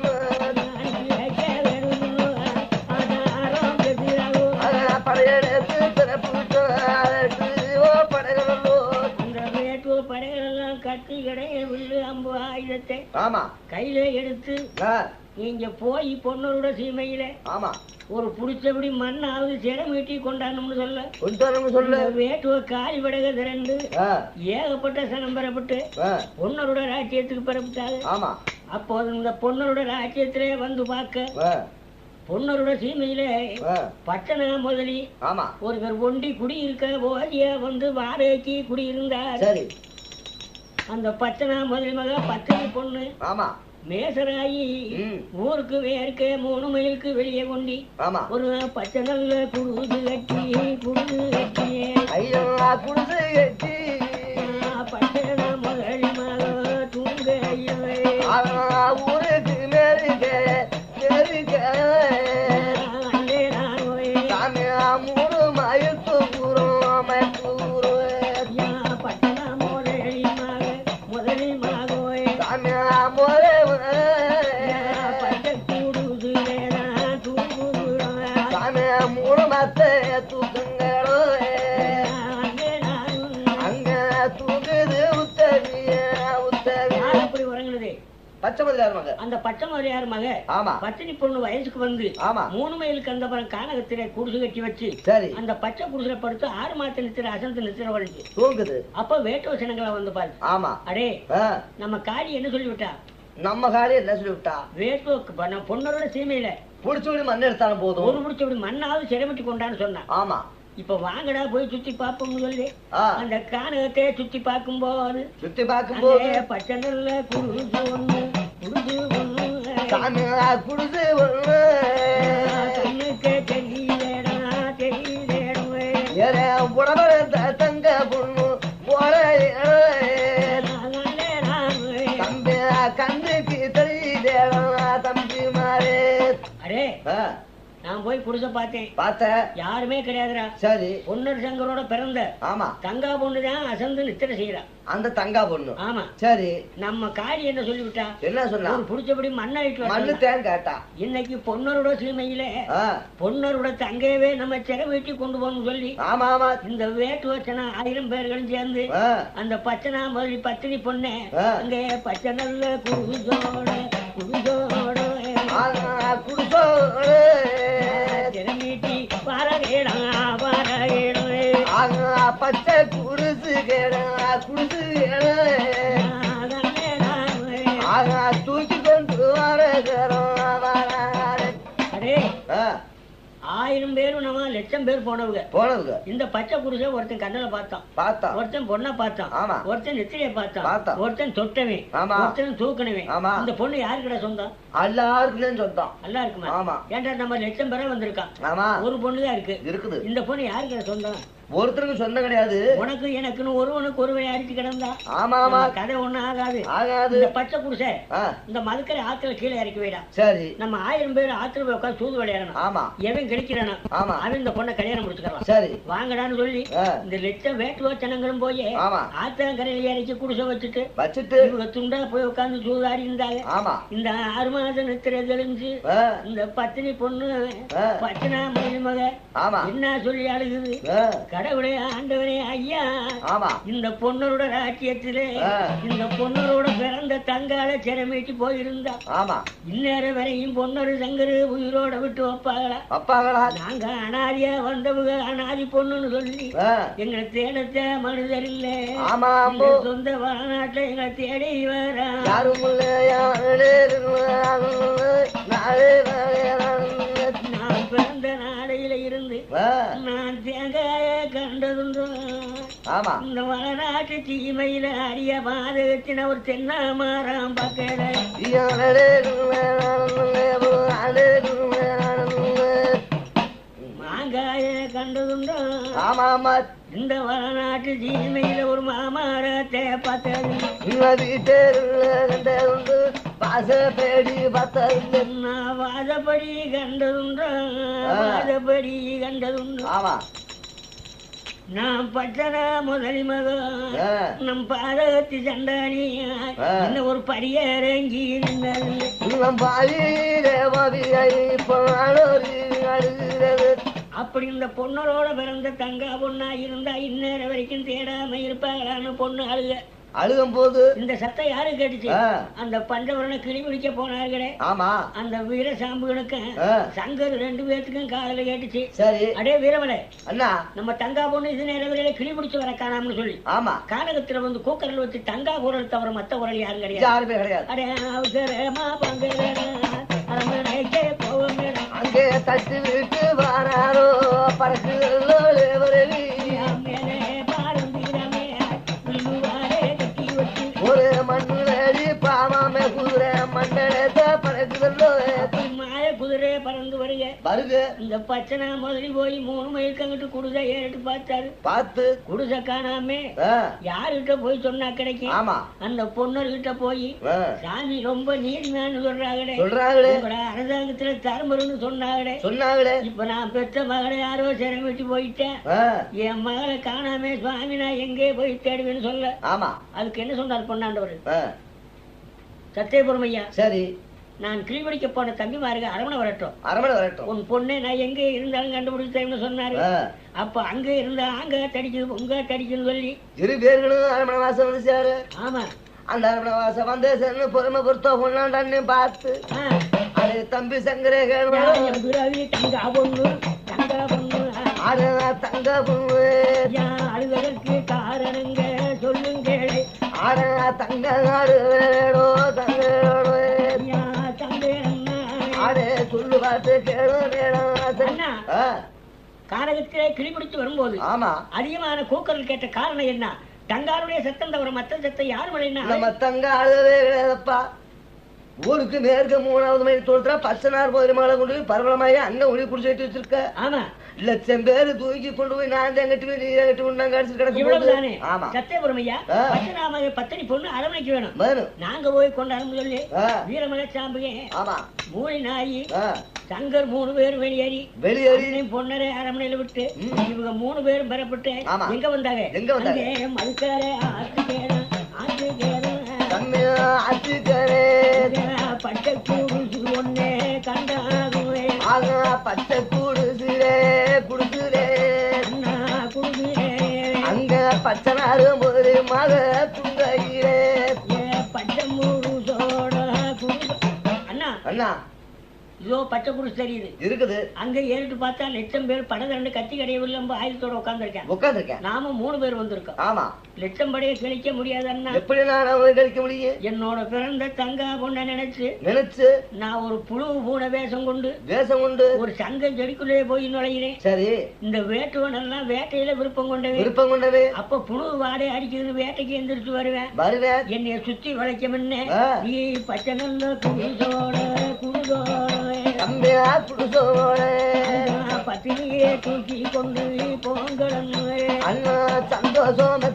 படையெடுத்து ஆமா கையில எடுத்து நீங்க போய் பொண்ணோட சீமையில ஆமா ஒரு புடிச்சபடி மண்ணாவது சிரம் வீட்டி கொண்டாடணும்னு சொல்ல வேட்டுவ காய் விடக திரண்டு ஏகப்பட்ட சனம் பெறப்பட்டு பொண்ணரோட ராஜ்யத்துக்கு பெறப்பட்டாங்க. ஆமா அப்போது இந்த பொண்ணரோட ராஜ்யத்திலே வந்து பார்க்க பொண்ணரோட சீமையிலே பச்சனை முதலி ஒருவர் ஒண்டி குடியிருக்க போதிய வந்து வாடகைக்கு குடியிருந்தார். அந்த பச்சனா முதலி மக பச்சனை பொண்ணு மேசராயி ஊருக்கு வேர்க்க 3 மைலுக்கு வெளியே கொண்டி ஒரு பச்சை நல்ல குடுது கட்டி பச்சனா முதலி மக தூங்க ஊருக்கு மேருக மூணு மயத்து பச்சனா முதலி மக மூணு மத்த தூக்குங்களோ அங்க தூக்குது அப்படி உறங்குனது பச்சை முதலியார் மக. அந்த பச்சை முதலியார் மக பச்சனி பொண்ணு வயசுக்கு வந்து 3 மைலுக்கு அந்த கானகத்திலே குடிசை கட்டி வச்சு அந்த பச்சை குடிசை படுத்து 6 மாசத்து நித்திர அசந்து நித்திர வலிச்சு தூங்குது. அப்ப வேட்டு வசனங்களை வந்து பாரு. அடே நம்ம காடி என்ன சொல்லிவிட்டா? நம்ம காடி என்ன சொல்லிவிட்டா? வேட்டு பொண்ணரோட சீமையில புடிச்சபடி மண் எடுத்தாலும் போதும், ஒரு புடிச்சபடி மண்ணாவது சிரமட்டி கொண்டான்னு சொன்னா. ஆமா இப்ப வாங்கடா போய் சுத்தி பாப்போம்னு சொல்லி அந்த கானகத்தை சுத்தி பார்க்கும்போது பச்சை நல்ல குடிசு ஒண்ணு கண்ணுக்கு தெரியலேடா தங்க பொண்ணு போல தம்பி கண்ணுக்கு தெரியலேடா தம்பி மாறே. அடே நான் போய் குடிசை பார்த்தேன், யாருமே கிடையாதுடா. சரி பொன்னர் சங்கரோட பிறந்த தங்கா பொண்ணுதான் அசந்து நித்திர செய்யறா. அந்த தங்கா பொண்ணு ஆமா சரி. நம்ம காரி என்ன சொல்லிவிட்டா? என்ன சொன்னா? புடிச்சபடி மண்ணாயிட்டு மண்ணு தேன் கேட்டா. இன்னைக்கு பொன்னரோட சீமையில பொன்னரோட தங்கையவே நம்ம சிறை வீட்டி கொண்டு போகணும்னு சொல்லி இந்த வேட்டு வச்சனா 1000 பேர்களும் சேர்ந்து அந்த பச்சனா முதலி பத்தினி பொண்ணு அங்க பச்சை நல்ல குடிசோட திறமீட்டி பாரகேடா பச்சை குடிசு தூக்கி கொண்டு அடே 1000 பேரும் நம்ம 1,00,000 பேர் போனவங்க. இந்த பச்சை குடிசை ஒருத்தன் கண்ணல பார்த்தான், ஒருத்தன் பொண்ணை பார்த்தான், ஒருத்தன் நெத்திரியை பார்த்தான், ஒருத்தன் தொட்டவன், ஒருத்தன் தூக்கணவன். இந்த பொண்ணு யாருக்கிட்ட சொந்தம்? எல்லாருக்கும் சொந்தம். எல்லாருக்குமா? ஏன்டா நம்ம 1,00,000 பேரை வந்திருக்கான், ஒரு பொண்ணுதான் இருக்குது. இந்த பொண்ணு யாருக்கிட்ட சொந்தம்? ஒருத்தருக்கு சொந்தம் கிடையாது. உனக்கு எனக்குன்னு ஒருவனுக்கு ஒருவன் அடிச்சு கிடந்தா கதை ஒண்ணும் ஆகாது. இந்த பச்சை குடிசை இந்த மதுக்கரை ஆத்துல கீழே இறக்கி வைடா. சரி நம்ம 1000 பேர் ஆத்துல போய் உட்காந்து சூது விளையாடணும். எவன் கிடைக்கிறானா அவன் இந்த பொண்ணை கல்யாணம் முடிச்சுக்கலாம். சரி வாங்கடான்னு சொல்லி இந்த 1,00,000 வேட்டு வச்சனங்களும் போய் ஆத்தங்கரையில இறக்கி குடிசை வச்சுட்டு இவங்க துண்டா போய் உட்காந்து சூதாடி இருந்தாங்க. இந்த 6 மாதம் நித்திர தெளிஞ்சு இந்த பத்தினி பொண்ணு பச்சனா மக என்ன சொல்லி அழுகுது? கடவுளே ஆண்டவனே ஐயா, இந்த பொண்ணரோட ராஜ்யத்திலே இந்த பொண்ணரோட பிறந்த தங்கால சிரமேற்றி போயிருந்தா இந்நேரம் வரையும் பொண்ணரு சங்கரு உயிரோட விட்டு வைப்பாங்களா? நாங்க அனாதியா வந்தவங்க அனாதி பொண்ணுன்னு சொல்லி எங்களை தேடத்த மனிதர் இல்ல. சொந்த வளநாட்டுல எங்களை தேடி வர நான் பிறந்த நாடையில இருந்து நான் தேங்காய கண்டதுண்டோ இந்த வளநாட்டு தீமையில அரிய பாதகத்தின ஒரு தென்ன மாறாம் பக்கல மாங்காய கண்டதுண்டோ இந்த வளநாட்டு தீமையில ஒரு மாமரத்தை பார்த்தது வாசப்படி கண்டதுண்டோ வாசப்படி கண்டதுண்டோ. நாம் பட்டனா முதலி மகன் நம் பாதகத்தி சண்டானி என்ன ஒரு படியரங்கி அப்படி இந்த பொண்ணரோட பிறந்த தங்கா பொண்ணா இருந்தா இந்நேரம் வரைக்கும் தேடாம இருப்பாங்களான்னு பொண்ணு அழுக. அழுகும் போது இந்த சத்தம் யாரு கேட்டுச்சு? அந்த பஞ்சவரனை கிளி பிடிக்க போனார்களே, ஆமா, அந்த வீர சாம்புகளுக்கு சங்கர் 2 பேத்துக்கும் காதல கேட்டுச்சு. சரி, அடே வீரமலை அண்ணா, நம்ம தங்கா பொண்ணு இது நேரம் கிளி பிடிச்சு வர காணாமனு சொல்லி, ஆமா, கானகத்துல வந்து கூக்கரில் வச்சு தங்கா குரல் தவிர மத்த குரல் யாரும் கிடையாது, யாருமே கிடையாது. அடே அவசரமா அரமனைக்கே போவோம், அங்கே தட்டு விட்டு வாராரோ பறக்குதல்லோ வரவி ஒரு மண்ணுலடி பாமாமே குதிரை மண்டலத்தை பறக்குதல்லோ மாய குதிரை பறந்து வருக வருக. இந்த பச்சனா முதலி போய் 3 மைலுக்கு அங்கிட்டு குடிசை ஏறிட்டு பார்த்தாரு. பார்த்து குடிசை காணாமே யாருகிட்ட போய் சொன்னா கிடைக்கும்? ஆமா, அந்த பொண்ணர்கிட்ட போய் சாமி ரொம்ப நீதிமான்னு சொல்றாங்களே அரசாங்கத்துல தருமருன்னு சொன்னாங்களே. இப்ப நான் பெற்ற மகளை யாரோ சிறை வச்சு போயிட்டேன், என் மகளை காணாமே சுவாமி, நான் எங்கே போய் தேடுவேன்னு சொல்ல. ஆமா, அதுக்கு என்ன சொன்னார் பொண்ணாண்டவர்? சத்தியபுரம் ஐயா, சரி, நான் கிளிபிடிக்க போன தம்பிமாருக்கு அரமணை வரட்டும், உன் பொண்ணை நான் எங்க இருந்தாலும் கண்டுபிடிச்சேன்னு சொன்னாரு. அப்ப அங்க இருந்தா அங்க தடிக்குது உங்க தடிக்குன்னு சொல்லி 2 பேர்களும் அரமணை வாசம் வந்துச்சாரு. ஆமா, அந்த அரமணை வாசம் வந்து பொறுமை பொறுத்த பொண்ணாண்டான்னு பார்த்து அது தம்பி சங்கரே தங்கா பொண்ணு தங்க பொண்ணு அழுவதற்கு காரணங்க சொல்லுங்க, தங்க வேடோ தங்களோட சொல்லு பார்த்து கானகத்திலே கிளிபிடிச்சு வரும்போது ஆமா அதிகமான கூக்கல் கேட்ட காரணம் என்ன? தங்காருடைய சத்தம் தவிர மற்ற சத்தம் யாரும் இல்லைன்னா நம்ம தங்க அழுதவே கிடையாதப்பா. ஊருக்கு மேற்கு 3வது மைல் தோல்றா பச்சனார் போய் மலை கொண்டு போய் பரவலமாயி அங்க ஒளி குடிச்சிட்டு வச்சிருக்க. ஆமா, 1,00,000 பேரு தூக்கி கொண்டு போய் நான் எங்கிட்டு போய் நீ எங்கிட்டு உண்டாங்க அடிச்சு கிடக்கு. ஆமா, சத்தியபுரம் ஐயா, பச்சனாம பத்தினி பொண்ணு அரவணைக்கு வேணும், நாங்க போய் கொண்டாடும் சொல்லி வீரமலை சாம்புகே ஆமா மூளை நாயி சங்கர் 3 பேரும் வெளியேறி பொன்னரை அரமனையில விட்டு இவங்க 3 பேரும் பெறப்பட்டு எங்க வந்தாங்க? மதுக்கார பச்சை கூடு ஒன்னே கண்டாகுவே பச்சை கூடு குடுக்குறே அங்க பச்சனாரு முதலி மக துங்கிறே பச்சை மூடு சோட அண்ணா அண்ணா இதோ பச்சை குடிச்சு தெரியுது இருக்குது. அங்க ஏறிட்டு பார்த்தா 1,00,000 பேர் படம் 2 கத்தி கடையில் நம்ம ஆயுதத்தோட உட்கார்ந்துருக்கேன். நாம 3 பேர் வந்திருக்கோம். ஆமா, 1,00,000 படையை கிழிக்க முடியாது அண்ணா. எப்படி நான் கழிக்க முடியும்? என்னோட பிறந்த தங்கா பொண்ண நினைச்சு நான் ஒரு புழு பூனை வேஷம் கொண்டு ஒரு சங்க செடிக்குள்ளே போய் நுழையிறேன். சரி, இந்த வேட்டுவன் எல்லாம் வேட்டையில விருப்பம் கொண்டவே அப்ப புழு வாடை அடிக்கிறது வேட்டைக்கு எந்திரிச்சு வருவேன். என்னைய சுத்தி வளைக்க முன்ன நீ பச்சை நல்ல குடுதோட பத்தினியே தூக்கி கொண்டு போங்கடன் அண்ணா சந்தோஷம்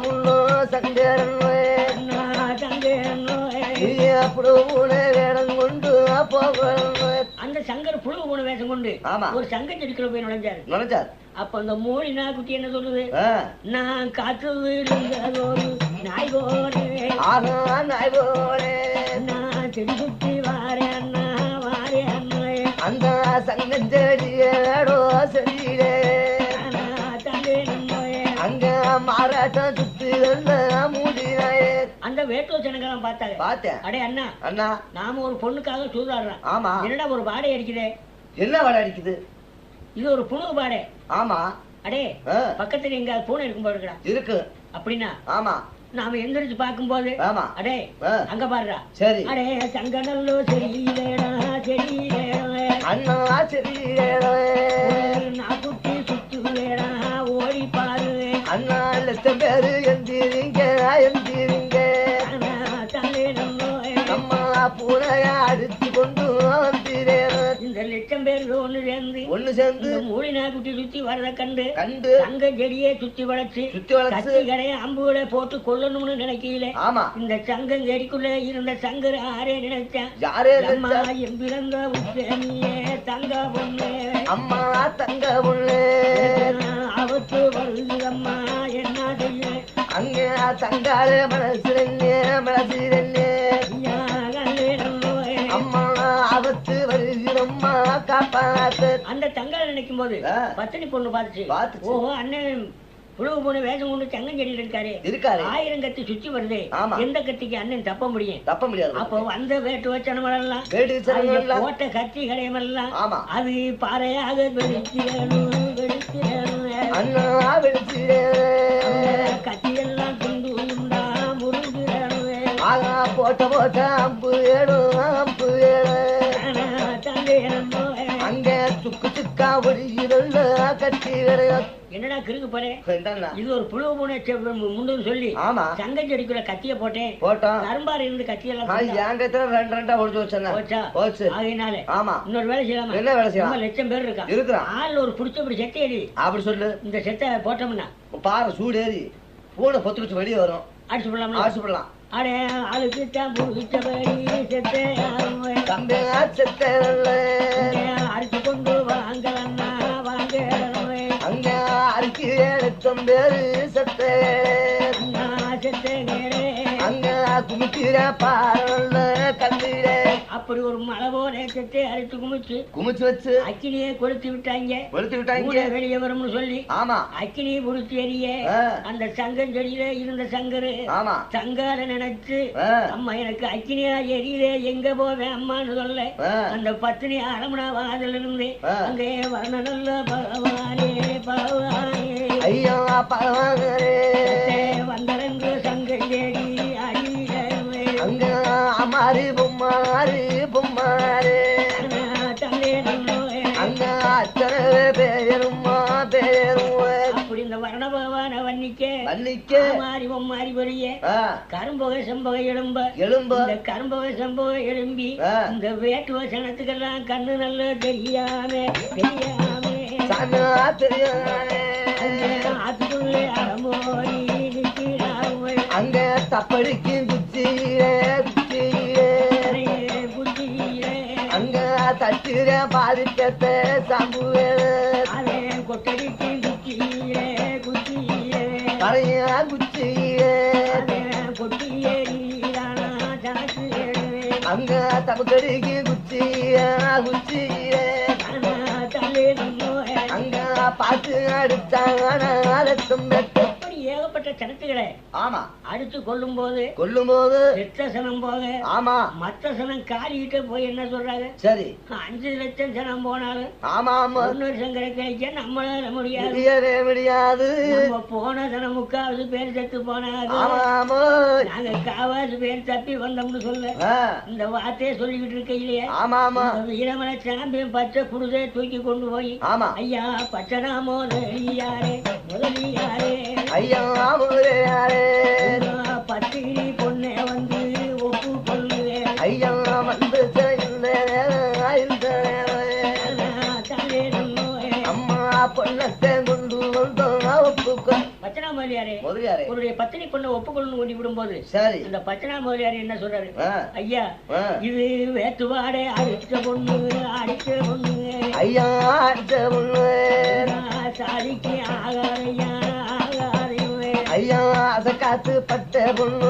உள்ள சங்கரன் வேடம் கொண்டு அந்த சங்கர் புழு பூனை வேஷம் கொண்டு ஒரு சங்க செடிக்குள்ள போய் நுழைஞ்சாரு. அப்ப அந்த மூலி நாய்க்குட்டி என்ன சொல்லுது? நான் காற்று வீடுங்கிறதோடு நாய் போறேன் நான் செடி சுத்தி வாரேன் அந்த சங்கஞ்சேடோ சரியிலே அங்க மாறாட்டம் சுத்தி மூடினாயே. அந்த வேட்டோ ஜனங்கெல்லாம் பார்த்தேன். அடே அண்ணா நாம ஒரு பொண்ணுக்காக சூதாடுறோம். ஆமா, என்னடா ஒரு வாடை அடிக்குதே? என்ன வாடை அடிக்குது? இது ஒரு புணு வாடை. ஆமா, அடே பக்கத்துல எங்க பூனை இருக்கும் போது இருக்கு அப்படின்னா. ஆமா, நாம எந்திரிச்சு பார்க்கும் போது அடே அங்க பாருடா. சரி, அடே சங்கடல்லோ சரியிலேடா அண்ணா சரியிலேடா நான் குட்டி சுத்துவேடா ஓடி பாரு அண்ணா 1,00,000 பேரு எந்திரிங்க அம்மா பூனைய அடிச்சு கொண்டு வந்தீரே. இந்த 1,00,000 பேர் ஒண்ணு சேர்ந்து மூளை நாய்க்குட்டி சுத்தி வரத கண்டு தங்க செடியே சுத்தி வளைச்சு கரைய அம்புகளை போட்டு கொல்லணும்னு நினைக்கல. ஆமா, இந்த சங்கம் செடிக்குள்ள இருந்த சங்கர் ஆரே நினைச்சேன். என் பிறந்த உச்சனியே தங்க பொண்ணு அம்மா தங்க பொண்ணு அவத்து வருது அம்மா என்ன செய்ய அங்க தங்கால மனசிரன்னே அம்மா அவத்து வருகிறம்மா காப்பாத்து. அந்த தங்கால நினைக்கும் போது பத்தினி பொண்ணு பார்த்துச்சு. ஓஹோ, அண்ணன் புழுவு பூனை வேஷம் கொண்டு சங்கஞ்செடியில் இருக்காரு 1000 கத்தி சுற்றி வருது. எந்த கத்திக்கு அண்ணன் தப்ப முடியாது. அப்போ வந்த வேட்டு வச்சனமெல்லாம் போட்ட கத்தி கடையமெல்லாம் அது பாறையாக கத்தியெல்லாம் துண்டு உண்டா முருங்கு போட்ட அம்பு அங்க சுக்கு சுக்கா ஒடியிரல்ல கத்தி என்னடா கிறுக்கு போறே இது ஒரு புழு பூனை முன்னு சொல்லி சங்கஞ்செடிக்குள்ள கத்திய போட்டேன் கரும்பாறு இருந்து கத்தியெல்லாம் அதனால இன்னொரு வேலை செய்யலாமா? என்ன வேலை செய்யலாம்? லட்சம் பேர் இருக்கா ஆள் ஒரு புடிச்சபடி செட்டை அடி அப்படி சொல்லு. இந்த செட்டை போட்டோம்னா பாரு சூடு ஏறி பூனை பொத்து வச்சு வெளியே வரும். அடிச்சு போடலாம். அடே ஆளுக்கு செத்தை அடிச்சு கொண்டு வாங்கலன்னா வாங்க அங்க அரிக்கு எடுத்தம் பேரு செத்தை அங்க குமிக்கிற பாருல கல்லிட அப்படி ஒரு மழை போல செத்தை அரிச்சு குமிச்சு வச்சு அக்கினியை கொளுத்தி விட்டாங்க. வெளியே வரும்னு சொல்லி அக்கினியை புடிச்சு எரிய அந்த சங்கஞ்செடியில இருந்த சங்கரு சங்கார நினைச்சு அம்மா எனக்கு அக்கினியா எரியுதே எங்க போவேன் அம்மான்னு சொல்ல அந்த பத்தினி அரமணா வாதில இருந்து அங்கே வர்ண நல்ல பகவானே ஐயா பகவானே வந்தரங்கு சங்கஞ்செடி அங்க அமாரி பொம்மாரி அங்க அத்தனை பேருமா அப்படி இந்த வர்ண பகவான வன்னிக்க மாறி பொரிய கரும்புகை செம்பகை எழும்ப இந்த கரும்புகை செம்பகை எழும்பி இந்த வேட்டு வசனத்துக்கெல்லாம் கண்ணு நல்ல தெரியாம அதுக்குள்ளே அறமோடி அங்க தப்படிக்கு குச்சியிலே அங்க தட்டுற பாதிக்கத்தை சம்புவே கொட்டடிக்கு குச்சியிலே குச்சியிலே கொட்டியே அங்க தப்படிக்கு குச்சியிலே அங்க பாத்து அடித்தாங்க ஏகப்பட்ட சனத்துகளை அடிச்சு கொல்லும் போது செத்த சனம் போக மற்ற சனம் காலிக்கிட்ட போய் என்ன சொல்றாங்க? சரி 5 லட்சம் சனம் போனாலும் இன்னொரு சங்கரை கிடைக்க நம்மளால முடியாது. நம்ம போன சனம் 3/4 பேர் செத்து போனாது. நாங்க 1/4 பேர் தப்பி வந்தோம்னு சொல்ல இந்த வார்த்தையை சொல்லிக்கிட்டு இருக்க இல்லையா? வீரமலை சாம்பியன் பச்சை குடுதை தூக்கி கொண்டு போய் ஐயா பச்சனா முதலியாரே ஐயா பத்தினி பொண்ணே வந்து ஒப்பு கொள்ளுவே ஐயா வந்து அம்மா பொண்ணத்தை கொண்டு ஒப்புக்கொள். பச்சனா முதலியாரே உன்னுடைய பத்தினி பொண்ணை ஒப்புக்கொள்ளு கொண்டு விடும் போது சரி இந்த பச்சனா முதலியாரே என்ன சொல்றாரு? ஐயா இது வேட்டுவாடே அடிச்ச பொண்ணு ஐயா அடிச்ச பொண்ணு சாதிக்கு ஆகாரையா ஐயா அத காத்து பட்ட பொண்ணு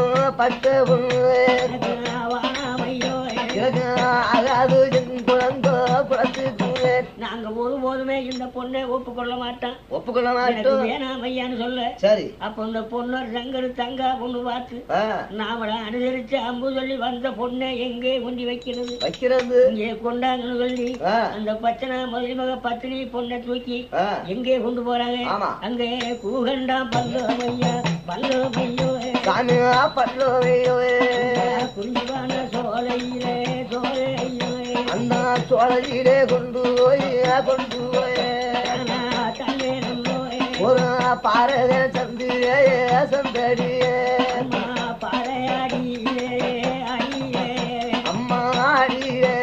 ஆகாது குழந்தோ குளத்துக்கு நாங்க ஒருபோதுமே இந்த பொண்ணை ஒப்புக்கொள்ள மாட்டோம் வேணாம் ஐயான்னு சொல்ல சரி. அப்ப இந்த பொண்ணு சங்கரு தங்கா பொண்ணு பார்த்து நாமள அனுசரிச்சு அம்பு சொல்லி வந்த பொண்ணை எங்கே கொண்டு வைக்கிறது இங்கே கொண்டாங்கன்னு சொல்லி அந்த பச்சனா முதலிமக பத்தினி பொண்ணை தூக்கி எங்கே கொண்டு போறாங்க? அங்கே கூகண்டா பல்லோமையோ குறிஞ்சிவான சோலையிலே அந்த சோலையிலே கொண்டு போய் ஒரு பாரத சந்தடியே பாறையாடியே அம்மா ஆடியே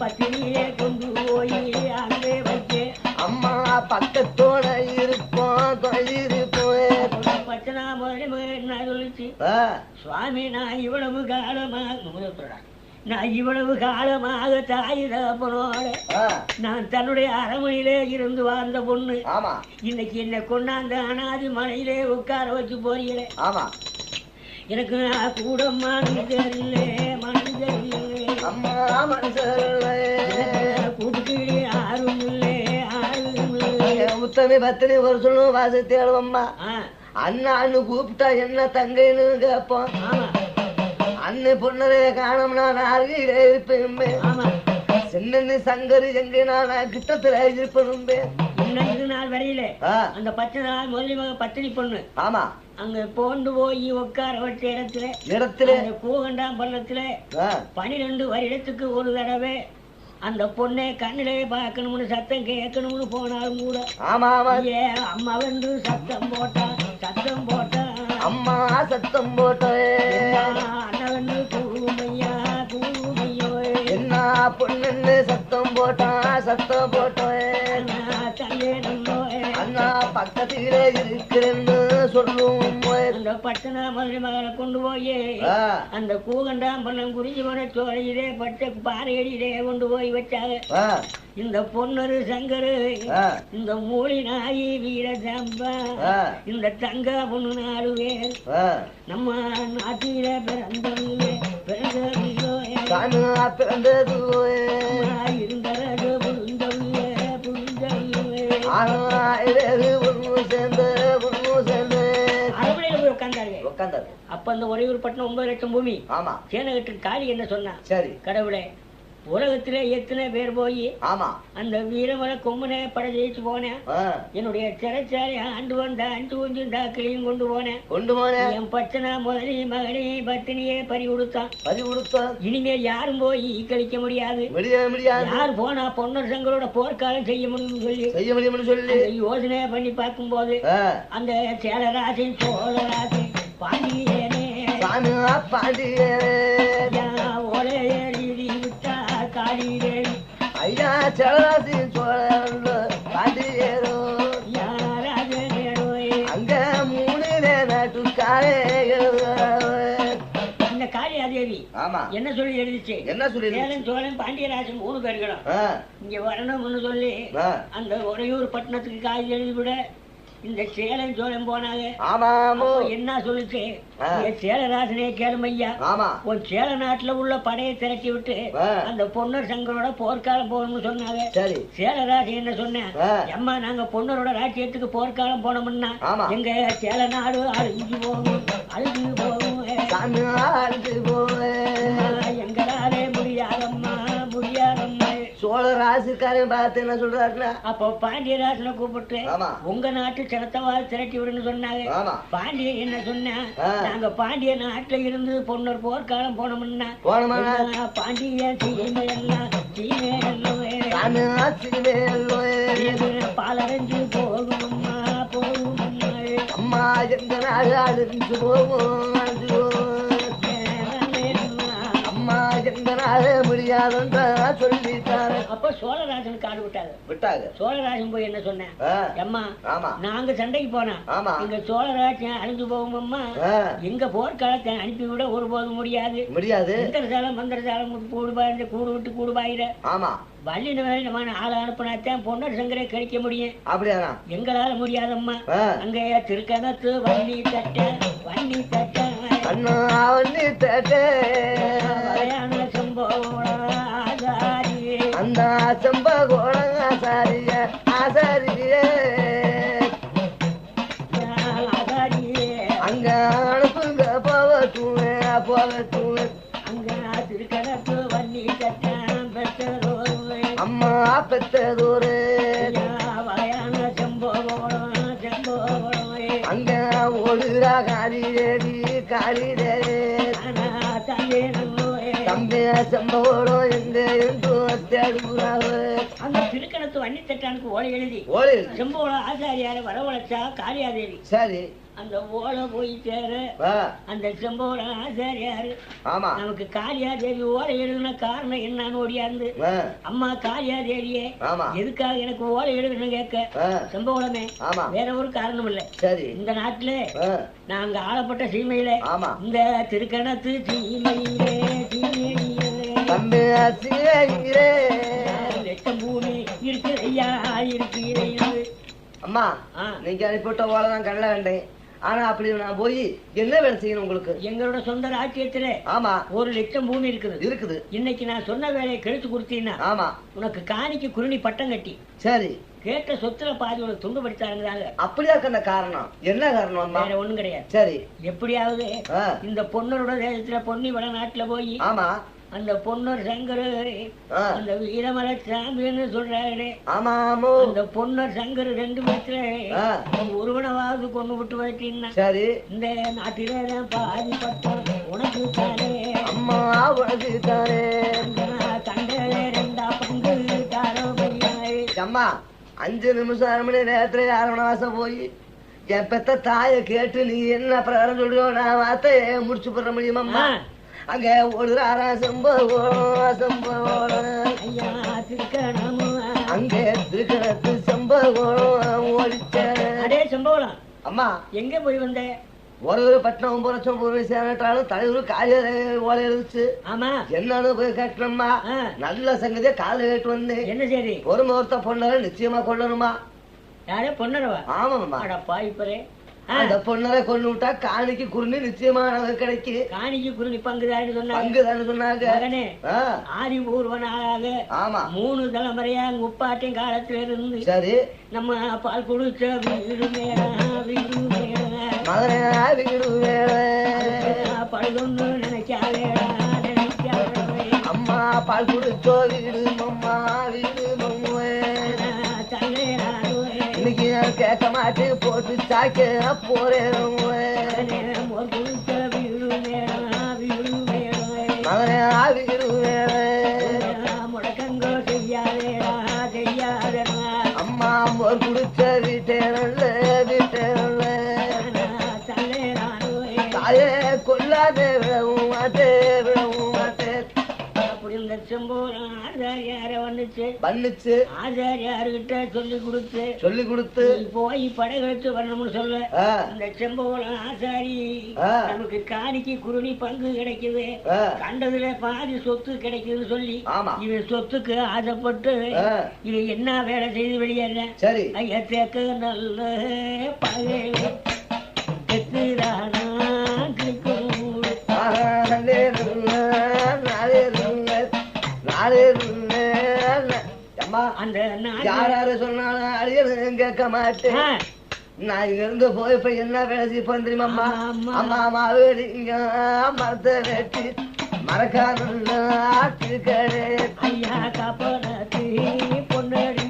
பத்தினியே கொண்டு போய் அங்கே வைக்க அம்மா பக்கத்தோட இருப்போம் பச்சனா என்ன சொல்லிச்சு? சுவாமி நான் இவ்வளவு காலமாக தாய் தகப்பனோட நான் தன்னுடைய அரண்மனையிலே இருந்து வாழ்ந்த பொண்ணு இன்னைக்கு என்னை கொண்டாந்த அனாதி மலையிலே உட்கார வச்சு போறீங்களே எனக்கு கூட மனிதர் கூட்டுக்கு யாரும் இல்லை அஷ்டமி பத்தினி ஒரு சொல்லும் வாசத்தை எழுவம்மா அண்ணான்னு கூப்பிட்டா என்ன தங்கைன்னு கேட்போம் அண்ணு பொண்ணரைய காணோம்னா அருகிலே இருப்பேன் சின்ன சங்கரி எங்க நான் கிட்டத்துல இருப்பேன் நாள் வரையில அந்த 10 நாள் முதலி மக பத்தினி பொண்ணு ஆமா அங்க போண்டு போய் உட்கார வச்ச இடத்துல பூகண்டாம் பள்ளத்துல 12 வருடத்துக்கு ஒரு தடவை அந்த பொண்ணை கண்ணிலே பார்க்கணும்னு சத்தம் கேட்கணும்னு போனாலும் கூட ஆமா அம்மா வந்து சத்தம் போட்டா அம்மா சத்தம் போட்டே அண்ணன் வந்து கூமையா என்ன பொண்ணு சத்தம் போட்டே அண்ணா பக்கத்திலே இருக்கிறேன்னு சொல்லும் அந்த பட்டணா மதுரை மகனை கொண்டு போய் அந்த கூகண்டாம்பள்ளம் குறிஞ்சி மன சோழையிலே பட்ட பாறையடியிலே கொண்டு போய் வச்சாங்க இந்த பொன்னரு சங்கரு இந்த மூலி நாயி வீரசம்பா இந்த தங்கா பொண்ணு 4 பேர் நம்ம நாட்டில பிறந்தது இருந்தது உட்கார்ந்தாரு. அப்ப அந்த ஒரே ஒரு பட்டணம் 9 லட்சம் பூமி சேனகட்டு காளி என்ன சொன்னா சரி கடவுளே உலகத்திலே எத்தனை பேர் போய் அந்த வீரமலை கொம்பனை பட ஜெயிச்சு போனேன் என்னுடைய சிறைச்சாலை ஆண்டு கொஞ்சம் கிளியும் கொண்டு போனேன் என் பச்சனா முதலி மகனே பத்தினியே பறி கொடுத்தான் இனிமே யாரும் போய் கழிக்க முடியாது யார் போனா பொன்னர் சங்கரோட போர்க்காலம் செய்ய முடியும்னு சொல்லி யோசனை பண்ணி பார்க்கும் போது அந்த சேலராசன் சோழராசன் பாண்டியனே ஐயா சலராசி சோழ பாண்டியரோ அங்க 3 நாட்டுக்காரே இந்த காளியாதேவி என்ன சொல்லி எழுதிச்சு சேலன் சோழன் பாண்டியராஜன் 3 பேர்களும் இங்க வரணும்னு சொல்லி அந்த ஒரையூர் பட்டணத்துக்கு காய் எழுதி விட இந்த சேலம் சோழன் போனாங்க என்ன சொல்லுச்சு சேலராசனே கேளுமையா உன் சேல நாட்டுல உள்ள படையை திரட்டி விட்டு அந்த பொன்னர் சங்கரோட போர்க்காலம் போகணும்னு சொன்னாங்க சேலராசன் என்ன சொன்னேன் அம்மா நாங்க பொன்னரோட ராஜ்யத்துக்கு போர்க்காலம் போனோம்னா எங்க சேல நாடு அழிஞ்சு போகும் எங்களாலே முடியாதம்மா சோழ ராசிக்காரன் பார்த்து என்ன சொல்றாருன்னா அப்போ பாண்டியராசனை கூப்பிட்டு உங்க நாட்டு சிரத்தவாறு திரட்டி விடுன்னு சொன்னாங்க பாண்டிய என்ன சொன்ன நாங்க பாண்டிய நாட்டுல இருந்து பொன்னர் போர்க்காலம் போனோம்னா பாண்டிய பாலடைஞ்சு போகும்மா அம்மா எந்த நாடு அழிஞ்சு போகும் சொல்லிட்டாரு. அப்ப சோழராஜனுக்கு ஆடு விட்டாங்க. சோழராஜன் போய் என்ன சொன்னேன் அம்மா நாங்க சண்டைக்கு போனா எங்க சோழராஜன் அழிஞ்சு போகும் அம்மா எங்க போர்க்காலத்தை அனுப்பி விட ஒருபோதும் முடியாது இந்திரசாலம் மந்திரசாலம் கூடு விட்டு கூடு பாயிட வள்ளின வேலைமான ஆளை அனுப்பினாத்தான் பொன்னர் சங்கரை கழிக்க முடியும் எங்களால முடியாதம்மா அங்க திருக்கணத்து வள்ளி தட்ட அந்த செம்பகோளம் ஆசாரிய அங்க அனுப்புங்க போவத்தூங்க அங்க திருக்கணத்து வள்ளி தட்டம் அம்மா பெற்றதோரு அங்க ஓடுறா காளிதேவி தம்பியா சம்பவோடம் எங்க அந்த திருக்கணத்து வன்னி தட்டானுக்கு ஓலை எழுதி செம்போட ஆச்சாரியார வரவழைச்சா காளியாதேவி சரி அந்த ஓலை போய் சேர அந்த செம்போட ஆச்சாரியாரு நமக்கு காளியாதேவி ஓலை எழுதுன காரணம் என்னன்னு ஓடியாந்து அம்மா காளியாதேவியே எதுக்காக எனக்கு ஓலை எழுதுன்னு கேட்க செம்போடமே வேற ஒரு காரணம் இல்ல இந்த நாட்டுல நாங்க ஆளப்பட்ட சீமையில இந்த திருக்கணத்து சீமையிலே லட்சம் பூமி இருக்கிறையா இருக்கிறேன் அம்மா நீங்க அனுப்பிவிட்ட ஓலைதான் கண்ணில் வேண்டேன் ஆனா அப்படி நான் போய் என்ன வேலை செய்யணும் உங்களுக்கு? எங்களோட சொந்த ராஜ்யத்துல ஆமா 1 லட்சம் பூமி இருக்குது. இன்னைக்கு நான் சொன்ன வேலையை கழிச்சு கொடுத்தீங்கன்னா ஆமா உனக்கு காணிக்கு குருணி பட்டம் கட்டி சரி கேட்ட சொத்துல பாதி உனக்கு துண்டு படுத்தாங்க. அப்படியா இருக்க காரணம்? என்ன காரணம்? வேற ஒண்ணும் கிடையாது. சரி எப்படியாவது இந்த பொன்னரோட தேசத்துல பொன்னி வடநாட்டுல போய் ஆமா அந்த பொன்னர் சங்கர் அந்த வீரமலை சாமின்னு சொல்றாரு. ஆமா அந்த பொன்னர் சங்கர் 2 பேத்துல ஒருவனவாவது கொண்டு விட்டு வைட்டீங்கன்னா சரி இந்த நாட்டில பாதி பட்டம் உனக்கு தானே அம்மா உனக்கு தானே கண்டே 2 பங்கு தாரோ அம்மா 5 நிமிஷம் 1 மணி நேரத்துல 1/2 மாசம் போய் என் பெத்த தாயை கேட்டு நீ என்ன பிரகாரம் சொல்றோம் நான் வார்த்தையை முடிச்சு போட முடியுமாம்மா? அங்க ஒரு அங்கே திருக்கணத்து சம்பவம் ஓடிச்சே சம்பவம். அம்மா எங்க போய் வந்த? ஒரு பட்டம் 9 லட்சம் பூமி சேரட்டாலும் தலைவர் காலையில ஓலை எழுதுச்சு. ஆமா என்னன்னு போய் கேட்டோம்மா நல்ல சங்கதியா காலையில கேட்டு வந்தேன். என்ன சரி ஒரு முகூர்த்த பொண்ணரை நிச்சயமா கொள்ளணுமா? யாரே பொண்ணரவா? ஆமாம்மா பாய்ப்பரே அந்த பொண்ணரை கொண்டு விட்டா காணிக்கு குருணி நிச்சயமான கிடைக்கு. காணிக்கு குருணி பங்குதான்னு சொன்னாங்க. ஆதி பூர்வனாக ஆமா 3 தலைமுறையா உப்பாட்டின் காலத்துல இருந்து சரி நம்ம பால் குடிச்ச வீடு வீடு பழுதுன்னு நினைக்காதே அம்மா பால் குடிச்சோ வீடு மம்மா வீடு இன்னைக்கு கேட்க மாட்டே போட்டு சாக்க போறேன் முடக்கங்கோ செய்யாதேடா செய்யாதா அம்மா மோர் குடிச்ச வீட்டேரல்ல வீட்டேரல்ல தாயே கொல்லாதே விழவும் மாட்டே விழவும் மாட்டே. ஆச்சாரியாருகிட்ட சொல்லி கொடுத்து போய் படைகளுக்கு வரணும்னு சொல்ல இந்த செம்பவளம் ஆசாரி நமக்கு காணிக்கு குருணி பங்கு கிடைக்குது கண்டதுல பாதி சொத்து கிடைக்குதுன்னு சொல்லி இவன் சொத்துக்கு ஆசைப்பட்டு இவன் என்ன வேலை செய்து வெளியேற சரி ஐயா தேக்க நல்ல பகை யாராரு சொன்னாலும் அழியணும் கேட்க மாட்டேன். நான் இங்க இருந்து போய் இப்ப என்ன வேலை செய்ய தெரியுமா? அம்மா மாவேடிங்க மரத்தை வெட்டி மறக்காது கடை ஐயா காப்பாத்தி பொன்னடி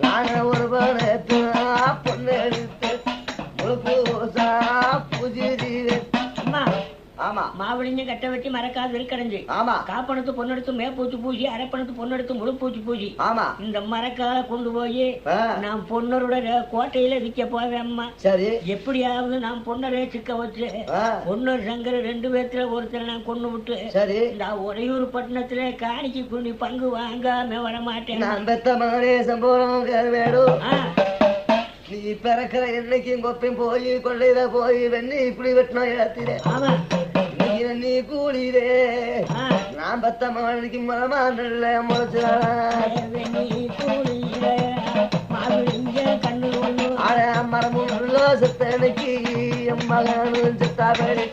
நான ஒரு பணத்து பொன்னெடுத்து பூஜை ஆமா மாவளிங்க கட்ட வெட்டி மறக்காது இருக்கடைஞ்சு ஆமா காப்பணத்து பொண்ணெடுத்து மேப்பூச்சி பூசி அரைப்பணத்து பொண்ணெடுத்து முழு பூச்சி பூசி ஆமா இந்த மரக்கால கொண்டு போய் நான் பொன்னரோட கோட்டையில விற்க போவேன். அம்மா சரி எப்படியாவது நான் பொன்னரே சிக்க வச்சு பொன்னர் சங்கர் 2 பேத்துல ஒருத்தர் நான் கொண்டு விட்டு சரி இந்த உறையூர் பட்டணத்துல காணிக்கு குருணி பங்கு வாங்காம வர மாட்டேன். நான் பெத்த மகனே சம்பவம் வேணும். நீ பிறக்கிற என்னைக்கும் கொப்பையும் போய் கொள்ளையில போய் வெண்ணி இப்படி வெட்டினோம் ஏத்திரே ஆமா நீ கூலிரே நான் பத்த மகனுக்கு மரமா நல்ல முளைச்சு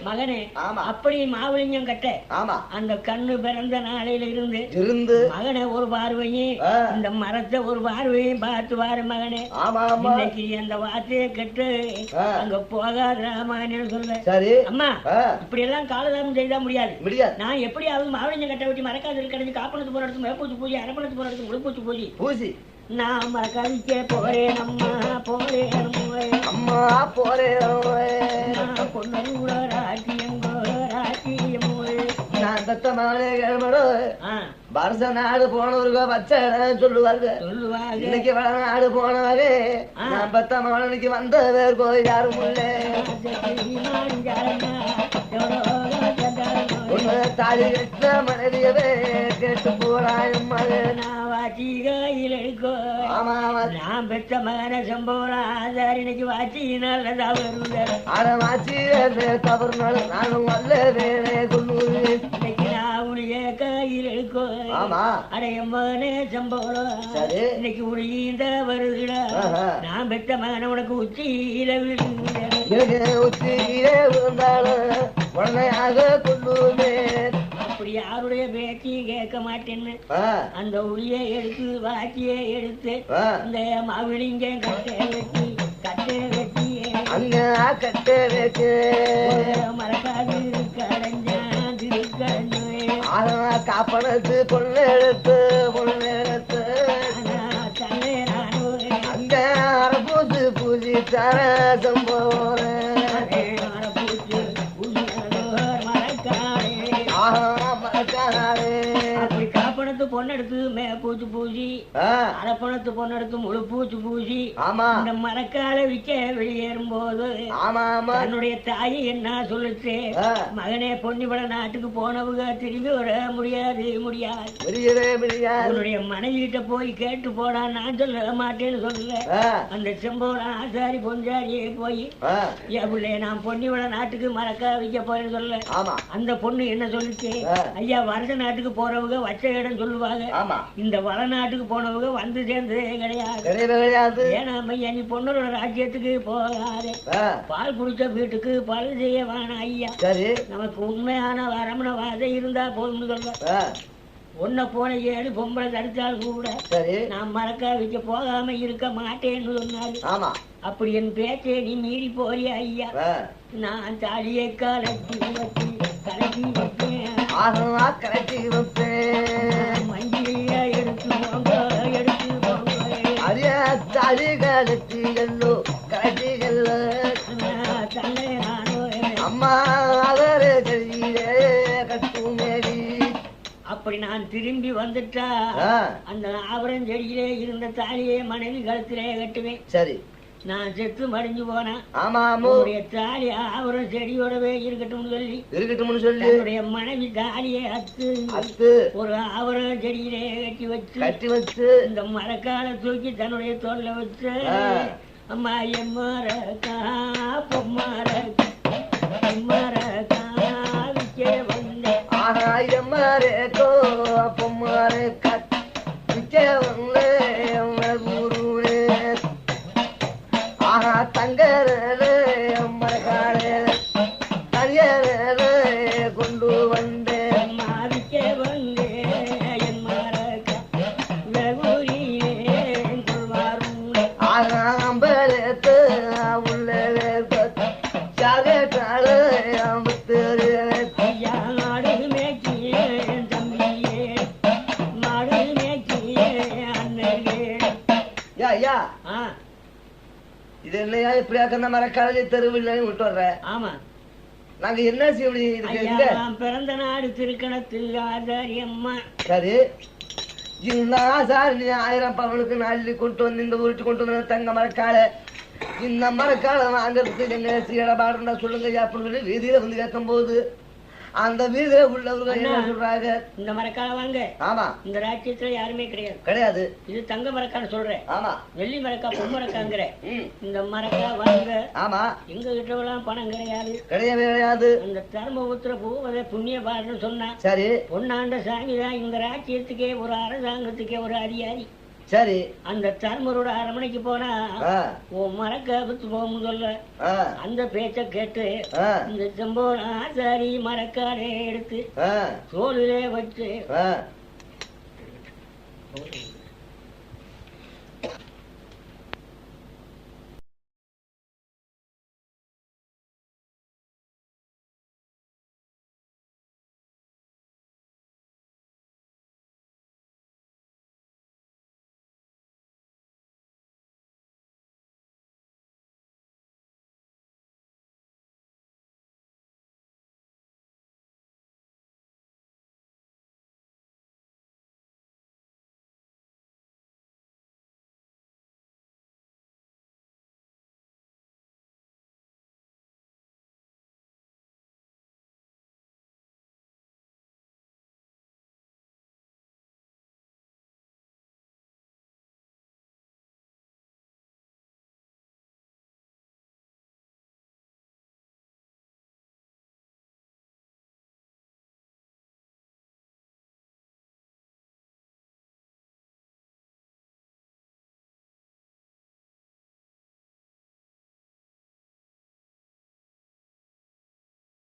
மகனே அப்படி மாவுளிங்கம் கட்ட ஆமா அந்த கண்ணு பிறந்த நாளையில இருந்து மகனே ஒரு பார்வையும் இந்த மரத்தை ஒரு பார்வையும் பார்த்து வாரு மகனே. இன்னைக்கு அந்த வார்த்தையை கட்டு அங்க போகாத ராமாயணம் சொல்ல சரி அம்மா இப்படி எல்லாம் காலதாமம் செய்தா முடியாது. நான் எப்படியாவது மாவுளிங்கம் கட்ட வச்சு மறக்காது கிடைச்சு காப்பணத்து போற இடத்து மேப்பூச்சி பூஜை அரப்பணத்து போற இடத்து முழுப்பூச்சி பூஜை பூசி நான் மறக்காதிக்க போறேன் அம்மா போறேன் அம்மா போறேன் பொண்ணு கூட ராட்டியங்கோ ராட்டியம் நான் தத்த மகனே கிழமடோ வருஷ நாடு போனவருக்கோ பச்சை சொல்லுவாங்க இன்னைக்கு வடநாடு போனவரே நான் பத்த மகனுக்கு வந்த பேருக்கோ யாரும் இல்லை தாலி கட்ட மனைவியவே கேட்டு போறாயும் வாச்சிகையில் இருக்கோ நான் பெற்ற மகன சம்பவம் ஆதார் இன்னைக்கு வாச்சியினால ஆனா வாச்சி தவறுனால நானும் வல்ல வேலை கொண்டு இன்னைக்கு நான் உடைய கையில் இருக்கோ ஆமா அடைய மகனே சம்பவம் சரி இன்னைக்கு உடைய வருகிறா நான் பெற்ற மகனை உனக்கு உச்சியில உச்சியிலே விழுந்தாலும் உடனையாக கொள்ளுவேன் அப்படி யாருடைய பேச்சையும் கேட்க மாட்டேன்னு அந்த உளியை எடுத்து வாக்கியை எடுத்து இந்த மாவிளிங்க கட்டை வெட்டி அங்க கட்டை வச்சு மறக்காது காப்பனத்து பொண்ணெடுத்து அங்க அரபூத்து பூஜி தரசம் போற அப்படி காப்பணத்து பொண்ணெடுத்து பூச்சி பூசி அரப்பணத்து பொண்ணெடுத்து முழு பூச்சி பூசி இந்த மரக்கால விக்க வெளியேறும் போது தன்னுடைய தாயை என்ன சொல்லுச்சு மகனே பொன்னிபட நாட்டுக்கு போனவங்க திரும்பி வர முடியாது உன்னுடைய மனைவி கிட்ட போய் கேட்டு போடா நான் சொல்ல மாட்டேன்னு சொல்லல அந்த செம்போட ஆசாரி பொஞ்சாரியே போய் என் பிள்ளைய நான் பொன்னிபட நாட்டுக்கு மரக்கால விக்க போறேன்னு சொல்ல அந்த பொண்ணு என்ன சொல்லுச்சு ஐயா வருஷ நாட்டுக்கு போறவங்க வச்ச இடம் சொல்லுவாங்க இந்த வளநாட்டுக்கு போனவங்க வந்து சேர்ந்ததே கிடையாது ஏன்னா ஐயா நீ பொண்ணோட ராஜ்யத்துக்கு போகாது பால் குடிச்ச வீட்டுக்கு பல செய்ய வேணாம் ஐயா நமக்கு உண்மையான வரமண வாதை இருந்தா போதும்னு சொல்ல ஒன்ன போன 7 பொம்பளை தடுத்தால் கூட நான் மறக்க வைக்க போகாம இருக்க மாட்டேன்னு சொன்னாரு அப்படி என் பேச்சை நீ மீறி போறிய ஐயா நான் தாலியை கலட்டி வச்சு கலட்டி வைப்பேன் மஞ்சிலையா எடுத்து போங்க தாலி கலட்டிகளோ கலட்டிகளோ தன்னை நானும் அம்மா அவரே கையிலே கட்டுமேடி அப்படி நான் திரும்பி வந்துட்டா அந்த ஆபரம் செடியிலே இருந்த தாலியை மனைவி கழுத்திலே கட்டுவேன் சரி நான் செத்து மடிஞ்சு போனேன் தாலி ஆபரம் செடியோடவே இருக்கட்டும் சொல்லி என்னுடைய மனைவி தாலியை அத்து ஒரு ஆபரம் செடியிலே கட்டி வச்சு இந்த மரக்கால தூக்கி தன்னுடைய தோல்ல வச்சு அம்மா எம்மரக்கா பொம்மரக்கா விக்கே வந்தேன் ஆயிரமரேக்கோ பொம்மரக்கா விக்கே வந்தேன் தங்கரே மரக்காலே தனியரே கொண்டு வந்தேன் மாவிக்கே வந்தேன் என் மரக்கா வெகுரியே கொள்வாரும் ஆம்பலத்து உள்ளே சாகட்டாளே அம்பத்தே ஐயா நாடு மேய்ச்சியே தம்பியே நாடு மேய்ச்சியே அண்ணே ஐயா இது என்னையா இப்படியாக்க மரக்காலே தெருவில் விட்டு வர்ற ஆமா நாங்க என்ன செய்ய முடியும் பிறந்த நாடு திருக்கணத்தில் ஆசாரி அம்மா சரி இந்த ஆசாரி நீ 1000 பவனுக்கு நாளி கொண்டு வந்து இந்த ஊருக்கு கொண்டு வந்து தங்க மரக்கால இந்த மரக்கால வாங்கறதுக்கு எங்க இடபாடுன்னா சொல்லுங்க அப்படின்னு சொல்லி வீதியில வந்து கேட்கும் போது அந்த வீதியில உள்ளவர்கள் என்ன சொல்றாங்க இந்த மரக்கால வாங்க ஆமா இந்த ராஜ்யத்துல யாருமே கிடையாது இது தங்க மரக்கான்னு சொல்றேன் ஆமா வெள்ளி மரக்கா பொம்மரக்காங்கிற இந்த மரக்கா வாங்க ஆமா எங்க கிட்டவெல்லாம் பணம் கிடையாது அந்த தர்மபுத்திர பூவத புண்ணிய பாருன்னு சொன்னா சரி பொன்னாண்ட சாமிதான் இந்த ராஜ்யத்துக்கே ஒரு அரசாங்கத்துக்கே ஒரு அதிகாரி சரி அந்த தர்மரோட அரமனைக்கு போனா உன் மரக்காபத்து போகும் சொல்ல அந்த பேச்ச கேட்டு இந்த செம்போட ஆசாரி மரக்காடே எடுத்து தோளிலே வச்சு